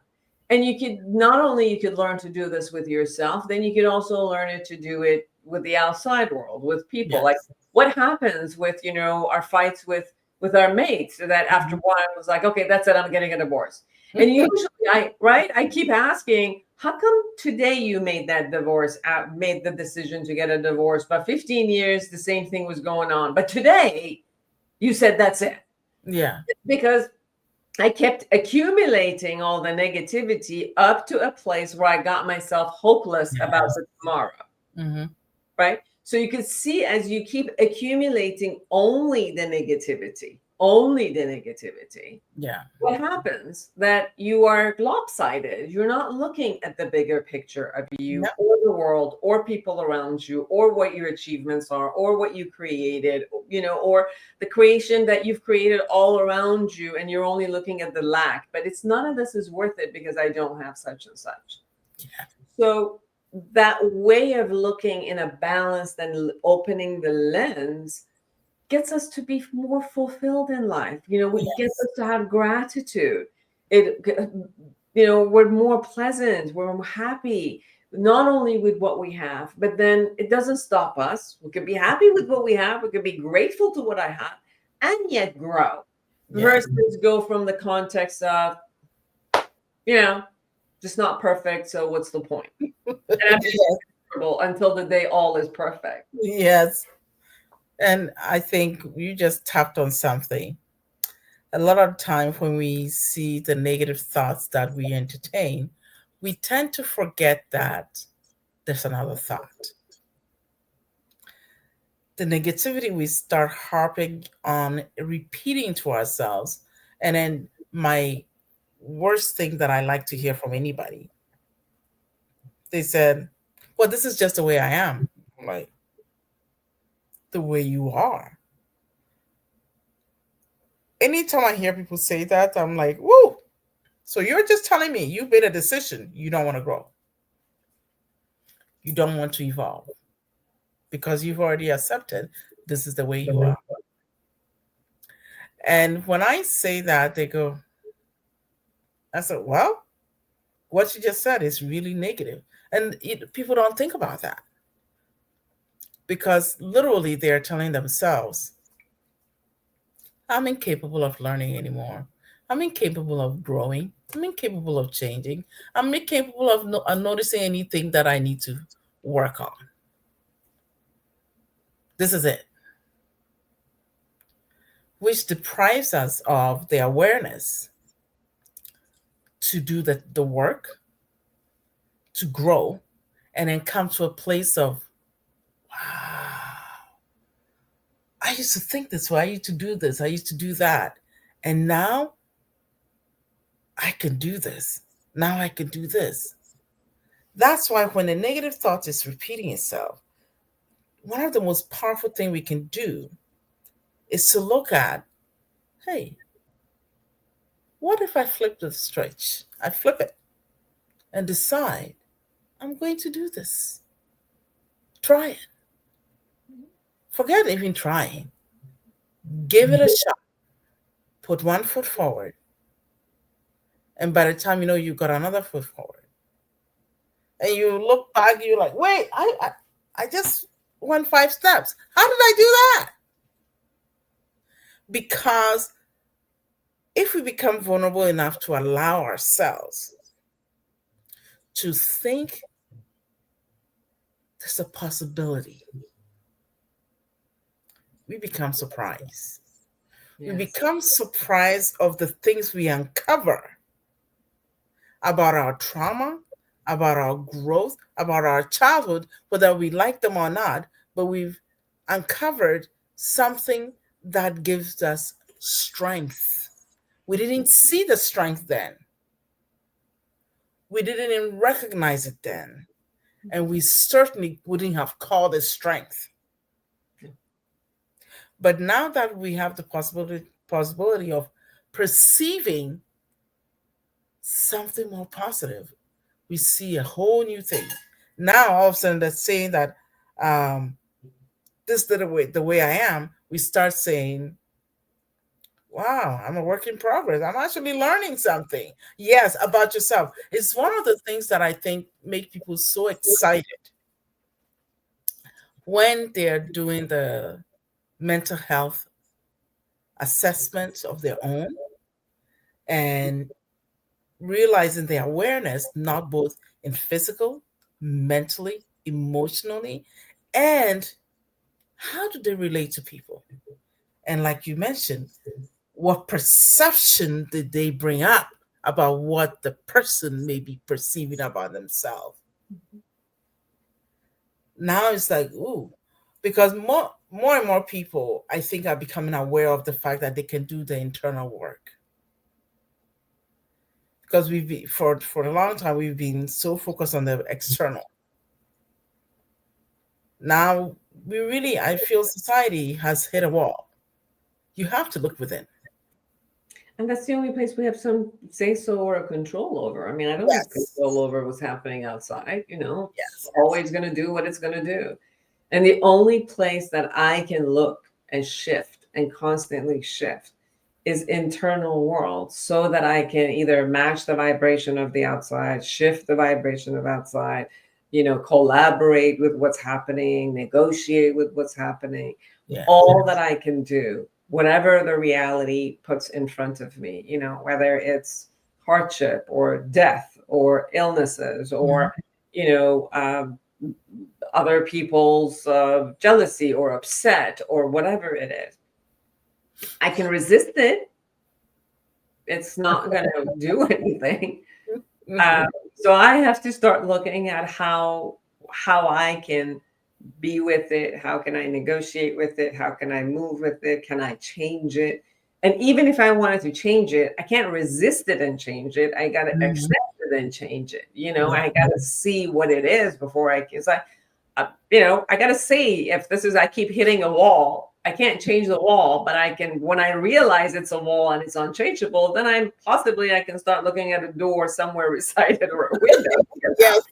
and you could learn to do this with yourself, then you could also learn it to do it with the outside world, with people. Like, Yes. what happens with our fights with our mates, so that after Mhm. one was like, okay, that's it, I'm getting a divorce. And usually I keep asking, how come today you made that divorce, made the decision to get a divorce, but 15 years the same thing was going on, but today you said that's it? Yeah. Because I kept accumulating all the negativity up to a place where I got myself hopeless about Yes. the tomorrow. Mhm. Right? So you can see, as you keep accumulating only the negativity, Yeah. what happens? That you are lopsided. You're not looking at the bigger picture of you Yep. or the world or people around you or what your achievements are or what you created, or the creation that you've created all around you, and you're only looking at the lack. But it's none of this is worth it because I don't have such and such. Yeah. So that way of looking in a balanced and opening the lens gets us to be more fulfilled in life. It gets Yes. us to have gratitude. It, we're more pleasant, we're more happy, not only with what we have, but then it doesn't stop us. We could be happy with what we have. We could be grateful to what I have and yet grow, Yes. versus go from the context of, just not perfect. So what's the point? And I'm just Yes. miserable until the day all is perfect. Yes. And I think you just tapped on something. A lot of times when we see the negative thoughts that we entertain, we tend to forget that there's another thought. The negativity we start harping on, repeating to ourselves. And then my worst thing that I like to hear from anybody, they said, well, this is just the way I am. I'm like, the way you are. Anytime I hear people say that, I'm like, whoa. So you're just telling me you've made a decision. You don't want to grow. You don't want to evolve because you've already accepted this is the way you are. And when I say that, they go, I said, well, what you just said is really negative. And people don't think about that because literally they're telling themselves, I'm incapable of learning anymore. I'm incapable of growing. I'm incapable of changing. I'm incapable of noticing anything that I need to work on. This is it. Which deprives us of the awareness to do the work, to grow, and then come to a place of, wow, I used to think this way. I used to do this. I used to do that. And now I can do this. Now I can do this. That's why when a negative thought is repeating itself, one of the most powerful things we can do is to look at, hey, what if I flip the switch? I flip it and decide I'm going to do this. Try it. Forget even trying. Give it a shot. Put one foot forward. And by the time you know you've got another foot forward. And you look back, you're like, wait, I just went 5 steps. How did I do that? Because if we become vulnerable enough to allow ourselves to think there's a possibility, we become surprised. Yes. We become surprised of the things we uncover about our trauma, about our growth, about our childhood, whether we like them or not, but we've uncovered something that gives us strength. We didn't see the strength then. We didn't even recognize it then. And we certainly wouldn't have called it strength. But now that we have the possibility of perceiving something more positive, we see a whole new thing. Now, all of a sudden, that's saying that this is the way I am, we start saying, wow, I'm a work in progress. I'm actually learning something. Yes, about yourself. It's one of the things that I think make people so excited when they're doing the mental health assessment of their own and realizing the awareness, not both in physical, mentally, emotionally, and how do they relate to people? And like you mentioned, what perception did they bring up about what the person may be perceiving about themselves? Now it's like, ooh, because more and more people, I think, are becoming aware of the fact that they can do the internal work. Because for a long time, we've been so focused on the external. Now, I feel society has hit a wall. You have to look within. And that's the only place we have some say-so or control over. I mean, I don't have control over what's happening outside, It's always going to do what it's going to do. And the only place that I can look and shift and constantly shift is internal world, so that I can either match the vibration of the outside, shift the vibration of outside, collaborate with what's happening, negotiate with what's happening, all that I can do, whatever the reality puts in front of me, whether it's hardship or death or illnesses or, other people's jealousy or upset or whatever it is. I can resist it. It's not going to do anything. So I have to start looking at how I can be with it. How can I negotiate with it? How can I move with it? Can I change it? And even if I wanted to change it, I can't resist it and change it. I got to accept it and change it. You know, I got to see what it is before I can. It's like, you know, I got to see if this is, I keep hitting a wall. I can't change the wall, but I can, when I realize it's a wall and it's unchangeable, then I can start looking at a door somewhere beside it or a window. Yes.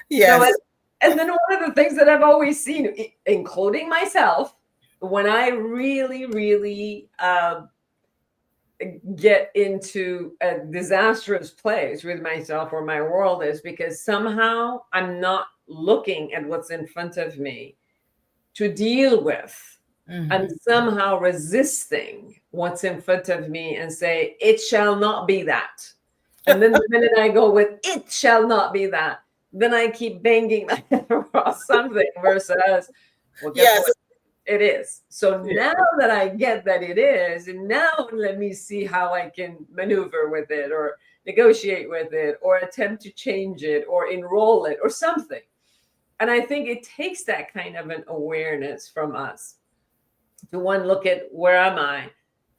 Yes. So, and then one of the things that I've always seen, including myself, when I really, really get into a disastrous place with myself or my world, is because somehow I'm not looking at what's in front of me to deal with. I'm somehow resisting what's in front of me and say, it shall not be that. And then the minute I go with, it shall not be that, then I keep banging my head across something versus, well, guess what? It is. So now that I get that it is, and now let me see how I can maneuver with it or negotiate with it or attempt to change it or enroll it or something. And I think it takes that kind of an awareness from us to look at where am I,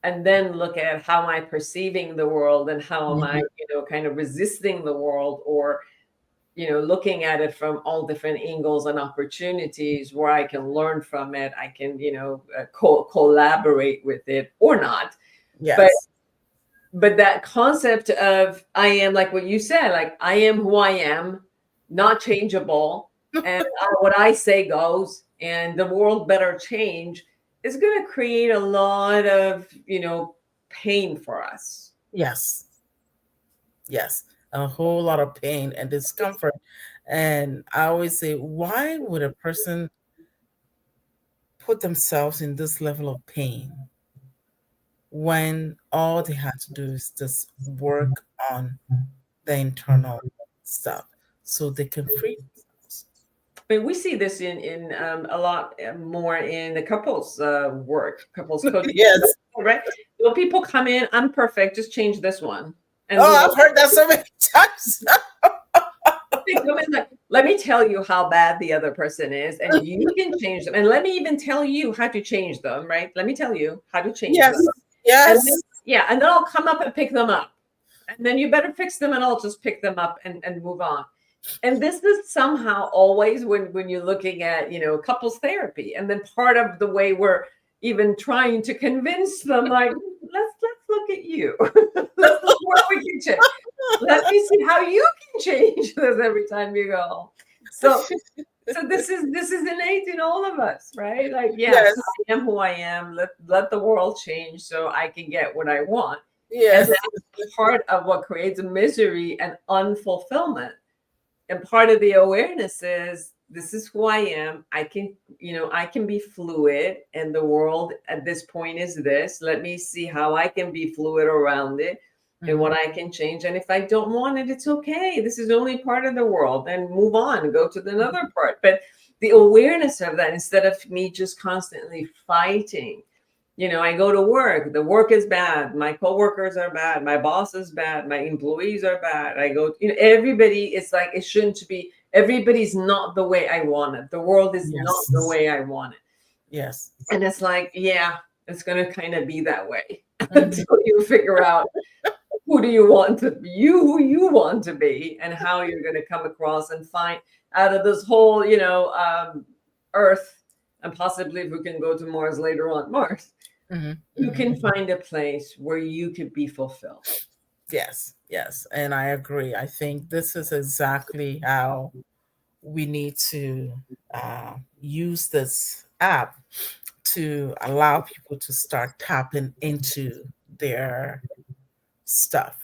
and then look at how am I perceiving the world and how am I, kind of resisting the world, or, looking at it from all different angles and opportunities where I can learn from it. I can, collaborate with it or not. Yes. But that concept of I am, like what you said, like I am who I am, not changeable, and what I say goes, and the world better change, is going to create a lot of, pain for us. Yes. Yes. A whole lot of pain and discomfort. And I always say, why would a person put themselves in this level of pain when all they had to do is just work on the internal stuff so they can free themselves? I mean, we see this in a lot more in the couples work, couples coaching. Yes. Right? Well, people come in, I'm perfect, just change this one. And I've heard that so many times. They come in like, let me tell you how bad the other person is, and you can change them. And let me even tell you how to change them, right? Let me tell you how to change them. Yes. And then I'll come up and pick them up. And then you better fix them, and I'll just pick them up and move on. And this is somehow always when you're looking at, couples therapy, and then part of the way we're even trying to convince them, like, let's look at you. Let's look where we can change. Let me see how you can change this every time you go. So this is innate in all of us, right? Like, yes. I am who I am. Let the world change so I can get what I want. Yes. And that's part of what creates misery and unfulfillment. And part of the awareness is, this is who I am. I can be fluid, and the world at this point is this. Let me see how I can be fluid around it and what I can change. And if I don't want it, it's okay. This is only part of the world, and move on and go to another part. But the awareness of that, instead of me just constantly fighting, I go to work, the work is bad, my coworkers are bad, my boss is bad, my employees are bad. I go, everybody is like, it shouldn't be, everybody's not the way I want it. The world is not the way I want it. Yes. And it's like, it's going to kind of be that way until you figure out who you want to be, and how you're going to come across and find out of this whole, Earth, and possibly if we can go to Mars later on, you can find a place where you could be fulfilled. Yes. And I agree. I think this is exactly how we need to use this app to allow people to start tapping into their stuff.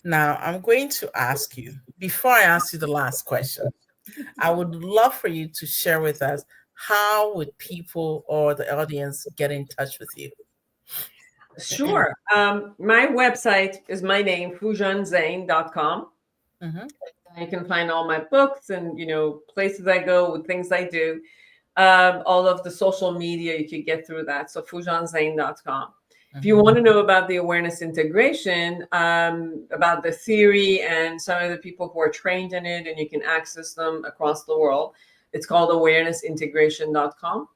Now, I'm going to ask you, before I ask you the last question, I would love for you to share with us, how would people or the audience get in touch with you? Sure. My website is my name, FoojanZeine.com. Mm-hmm. You can find all my books and, places I go with things I do. All of the social media, you could get through that. So FoojanZeine.com. If you want to know about the awareness integration, about the theory and some of the people who are trained in it, and you can access them across the world, it's called awarenessintegration.com.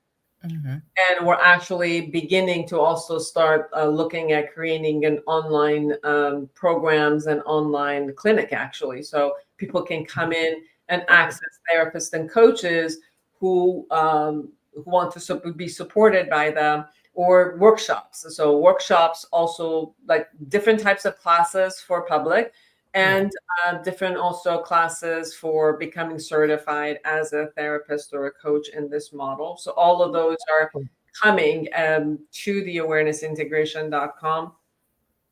Mm-hmm. And we're actually beginning to also start looking at creating an online programs and online clinic, actually. So people can come in and access therapists and coaches who want to be supported by them, or workshops. So workshops also, like different types of classes for public, and different also classes for becoming certified as a therapist or a coach in this model. So all of those are coming to the awarenessintegration.com.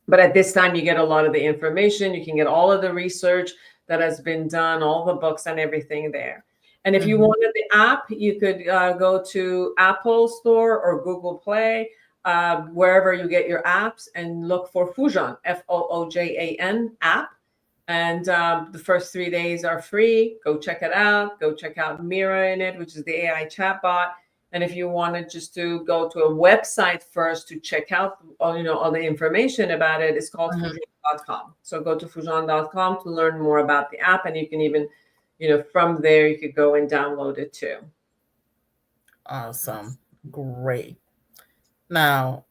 But at this time, you get a lot of the information. You can get all of the research that has been done, all the books and everything there. And if you wanted the app, you could go to Apple Store or Google Play, wherever you get your apps, and look for Foojan, Foojan app. And the first 3 days are free. Go check it out. Go check out MIRA in it, which is the AI chatbot. And if you wanted just to go to a website first to check out all the information about it, it's called Foojan.com. So go to Foojan.com to learn more about the app, and you can even, from there you could go and download it too. Awesome. Great. Now,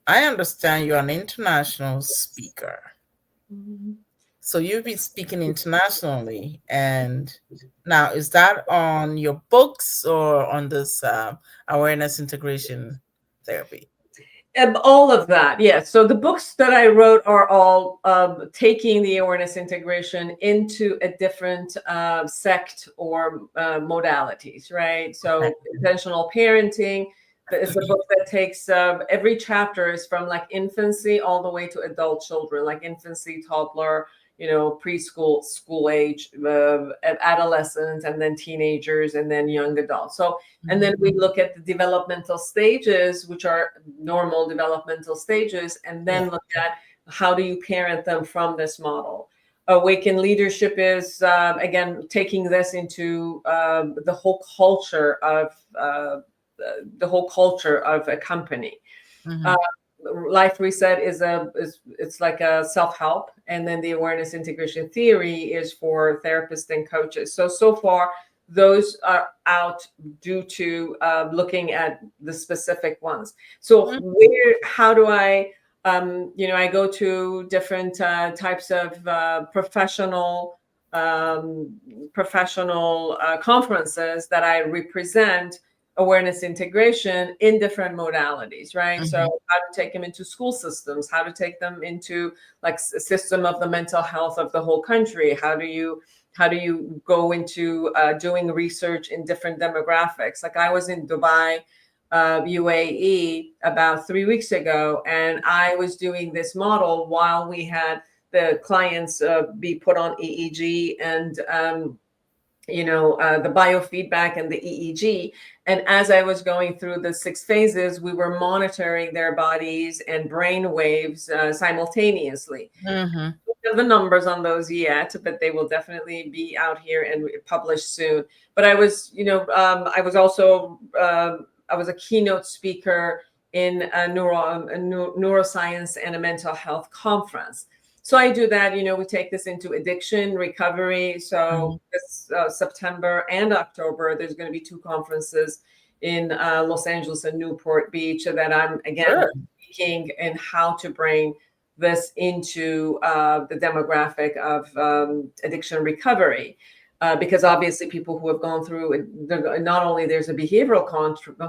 I understand you're an international speaker. So you've been speaking internationally, and now is that on your books or on this awareness integration therapy? All of that, yes. So the books that I wrote are all taking the awareness integration into a different sect or modalities, right? So intentional parenting is a book that takes every chapter is from like infancy all the way to adult children, like infancy, toddler, preschool, school age, adolescents, and then teenagers, and then young adults. So, and then we look at the developmental stages, which are normal developmental stages, and then look at how do you parent them from this model. Awaken Leadership is, again, taking this into the whole culture of a company. Life Reset is it's like a self-help, and then the awareness integration theory is for therapists and coaches. So far those are out due to looking at the specific ones. So how do I I go to different types of professional conferences that I represent awareness integration in different modalities, right? So how to take them into school systems, how to take them into like a system of the mental health of the whole country. How do you go into doing research in different demographics? Like I was in Dubai, UAE about 3 weeks ago, and I was doing this model while we had the clients be put on EEG and the biofeedback and the EEG. And as I was going through the 6 phases, we were monitoring their bodies and brain waves simultaneously. I don't have the numbers on those yet, but they will definitely be out here and published soon. But I was, I was also, I was a keynote speaker in a neuroscience and a mental health conference. So I do that, we take this into addiction recovery. So this September and October, there's going to be 2 conferences in Los Angeles and Newport Beach that I'm, again, speaking in how to bring this into the demographic of addiction recovery. Because obviously people who have gone through it, not only there's a behavioral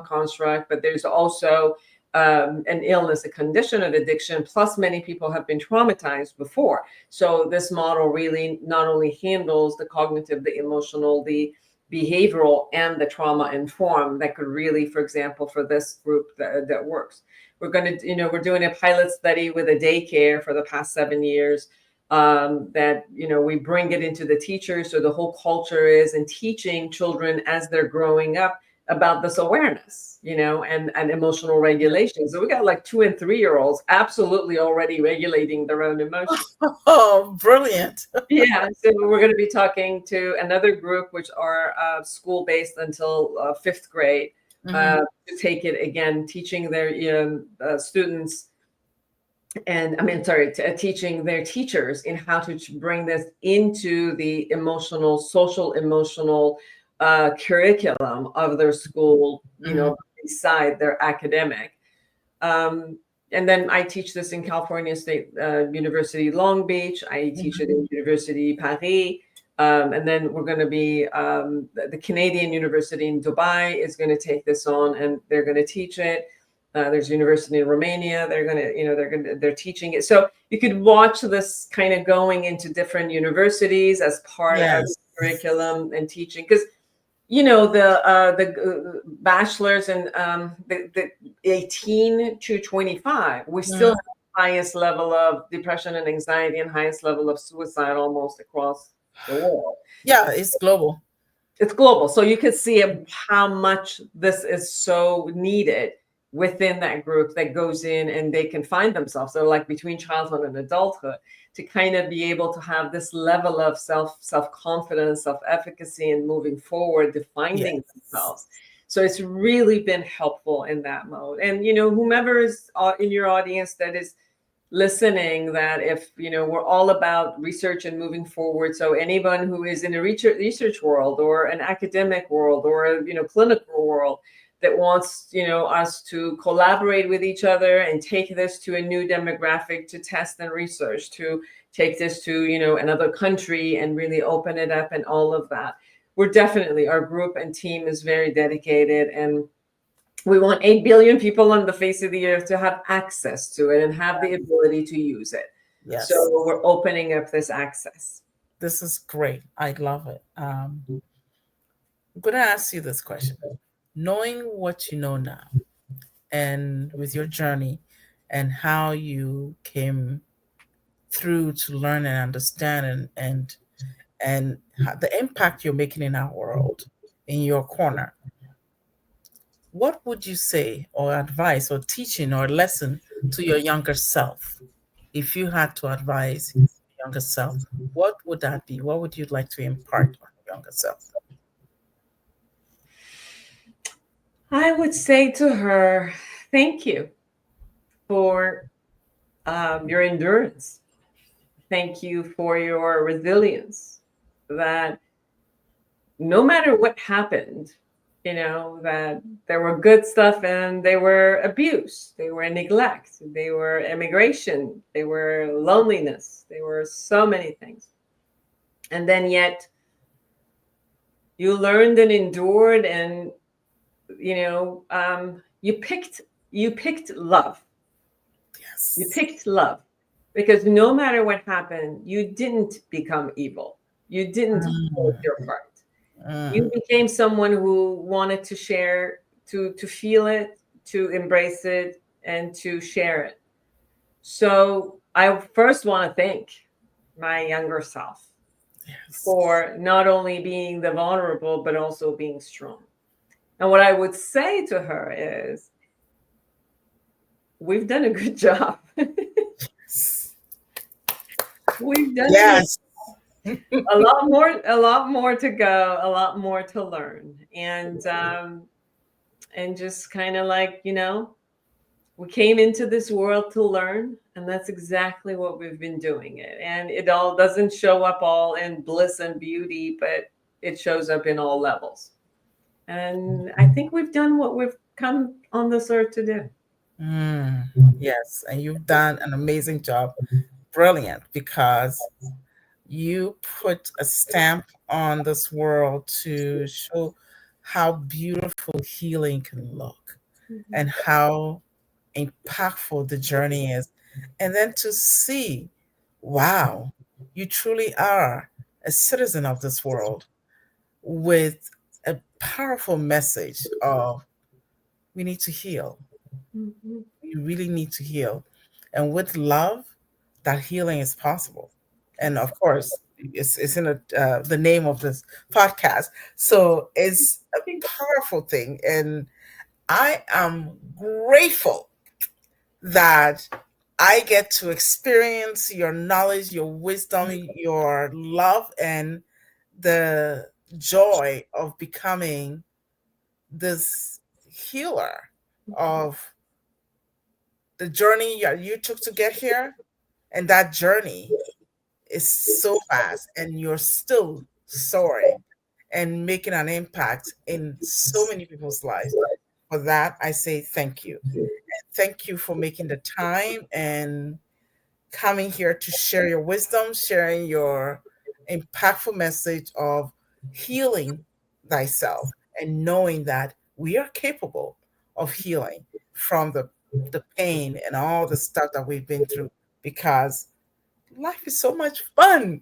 construct, but there's also an illness, a condition of addiction, plus many people have been traumatized before. So this model really not only handles the cognitive, the emotional, the behavioral, and the trauma informed that could really, for example, for this group that works. We're going to, we're doing a pilot study with a daycare for the past 7 years that, we bring it into the teachers. So the whole culture is in teaching children as they're growing up about this awareness, and emotional regulation. So we got like 2 and 3-year-olds absolutely already regulating their own emotions. Oh, brilliant. Yeah, so we're going to be talking to another group, which are school-based until 5th grade, to take it again, teaching their students, and teaching their teachers in how to bring this into the social emotional curriculum of their school, beside their academic. And then I teach this in California State University, Long Beach. I teach it in University Paris. And then we're going to be, the Canadian University in Dubai is going to take this on, and they're going to teach it. There's a university in Romania. They're teaching it. So you could watch this kind of going into different universities as part of the curriculum and teaching, because the bachelors and the 18 to 25, we still have the highest level of depression and anxiety and highest level of suicide almost across the world. Yeah, it's global. It's global. So you can see how much this is so needed within that group that goes in and they can find themselves. So like between childhood and adulthood, to kind of be able to have this level of self-confidence, self-efficacy, and moving forward, defining themselves. So it's really been helpful in that mode. And, whomever is in your audience that is listening, that if, we're all about research and moving forward. So anyone who is in a research world or an academic world or a, clinical world that wants, us to collaborate with each other and take this to a new demographic, to test and research, to take this to, another country and really open it up and all of that. We're definitely, our group and team is very dedicated, and we want 8 billion people on the face of the earth to have access to it and have the ability to use it. Yes. So we're opening up this access. This is great. I love it. I'm going to ask you this question. Knowing what you know now, and with your journey and how you came through to learn and understand and the impact you're making in our world, in your corner, what would you say, or advice, or teaching, or lesson to your younger self? If you had to advise your younger self, what would that be? What would you like to impart on your younger self? I would say to her, thank you for your endurance. Thank you for your resilience, that no matter what happened, that there were good stuff and they were abuse, they were neglect, they were immigration, they were loneliness, they were so many things. And then yet you learned and endured, and you picked love. Yes. You picked love, because no matter what happened, you didn't become evil. You didn't hold your part. You became someone who wanted to share, to feel it, to embrace it, and to share it. So I first want to thank my younger self for not only being the vulnerable, but also being strong. And what I would say to her is, we've done a good job. We've done a lot more to go, a lot more to learn. And just kind of like, we came into this world to learn, and that's exactly what we've been doing it. And it all doesn't show up all in bliss and beauty, but it shows up in all levels. And I think we've done what we've come on this earth to do. Yes, and you've done an amazing job. Brilliant, because you put a stamp on this world to show how beautiful healing can look, and how impactful the journey is. And then to see, wow, you truly are a citizen of this world with a powerful message of, we need to heal. We really need to heal. And with love, that healing is possible. And of course, It's in the name of this podcast. So it's a powerful thing, and I am grateful that I get to experience your knowledge, your wisdom, your love, and the joy of becoming this healer of the journey you took to get here. And that journey is so fast, and you're still soaring and making an impact in so many people's lives. For that, I say thank you. And thank you for making the time and coming here to share your wisdom, sharing your impactful message of healing thyself and knowing that we are capable of healing from the pain and all the stuff that we've been through, because life is so much fun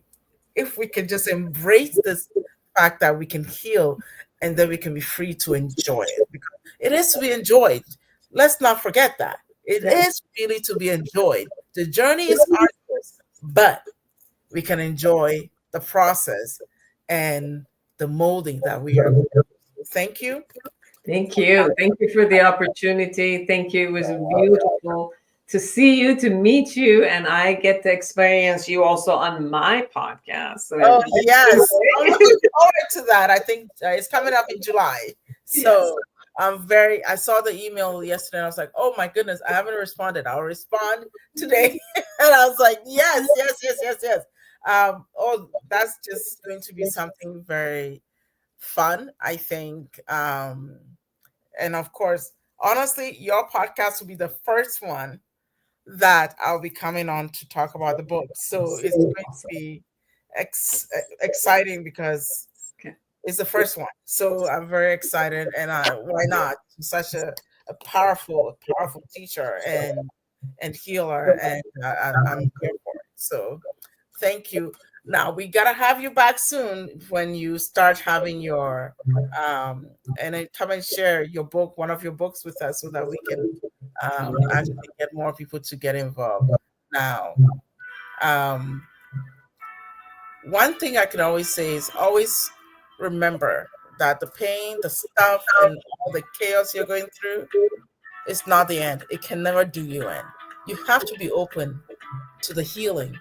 if we can just embrace this fact that we can heal, and then we can be free to enjoy it, because it is to be enjoyed. Let's not forget that it is really to be enjoyed. The journey is arduous, but we can enjoy the process and the molding that we are. Thank you. Thank you. Thank you for the opportunity. Thank you. It was beautiful to see you, to meet you, and I get to experience you also on my podcast. So Oh, yes. I'm looking forward to that. I think it's coming up in July. So I saw the email yesterday and I was like, oh my goodness, I haven't responded. I'll respond today. And I was like, yes. Oh, that's just going to be something very fun, I think. And of course, honestly, your podcast will be the first one that I'll be coming on to talk about the book. So it's going to be exciting because it's the first one. So I'm very excited, and why not? She's such a powerful teacher and healer, and I'm here for it. So thank you. Now we gotta have you back soon when you start having your and then come and share your book, one of your books with us, so that we can actually get more people to get involved. Now, one thing I can always say is always remember that the pain, the stuff, and all the chaos you're going through is not the end. It can never do you in. You have to be open to the healing,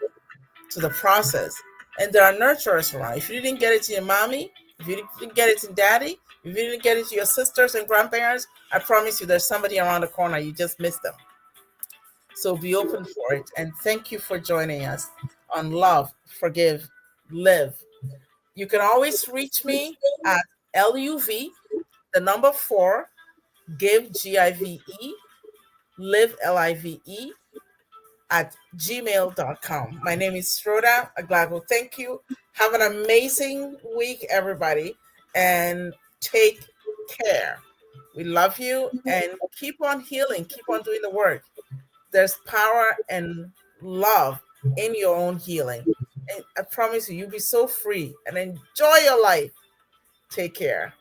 to the process. And there are nurturers around. If you didn't get it to your mommy, if you didn't get it to daddy, if you didn't get it to your sisters and grandparents, I promise you there's somebody around the corner. You just missed them. So be open for it. And thank you for joining us on Love, Forgive, Live. You can always reach me at LUV, the number 4, give, GIVE, live, LIVE, at gmail.com. My name is Rhoda Aglago. Thank you. Have an amazing week, everybody, and take care. We love you, and keep on healing. Keep on doing the work. There's power and love in your own healing. And I promise you, you'll be so free and enjoy your life. Take care.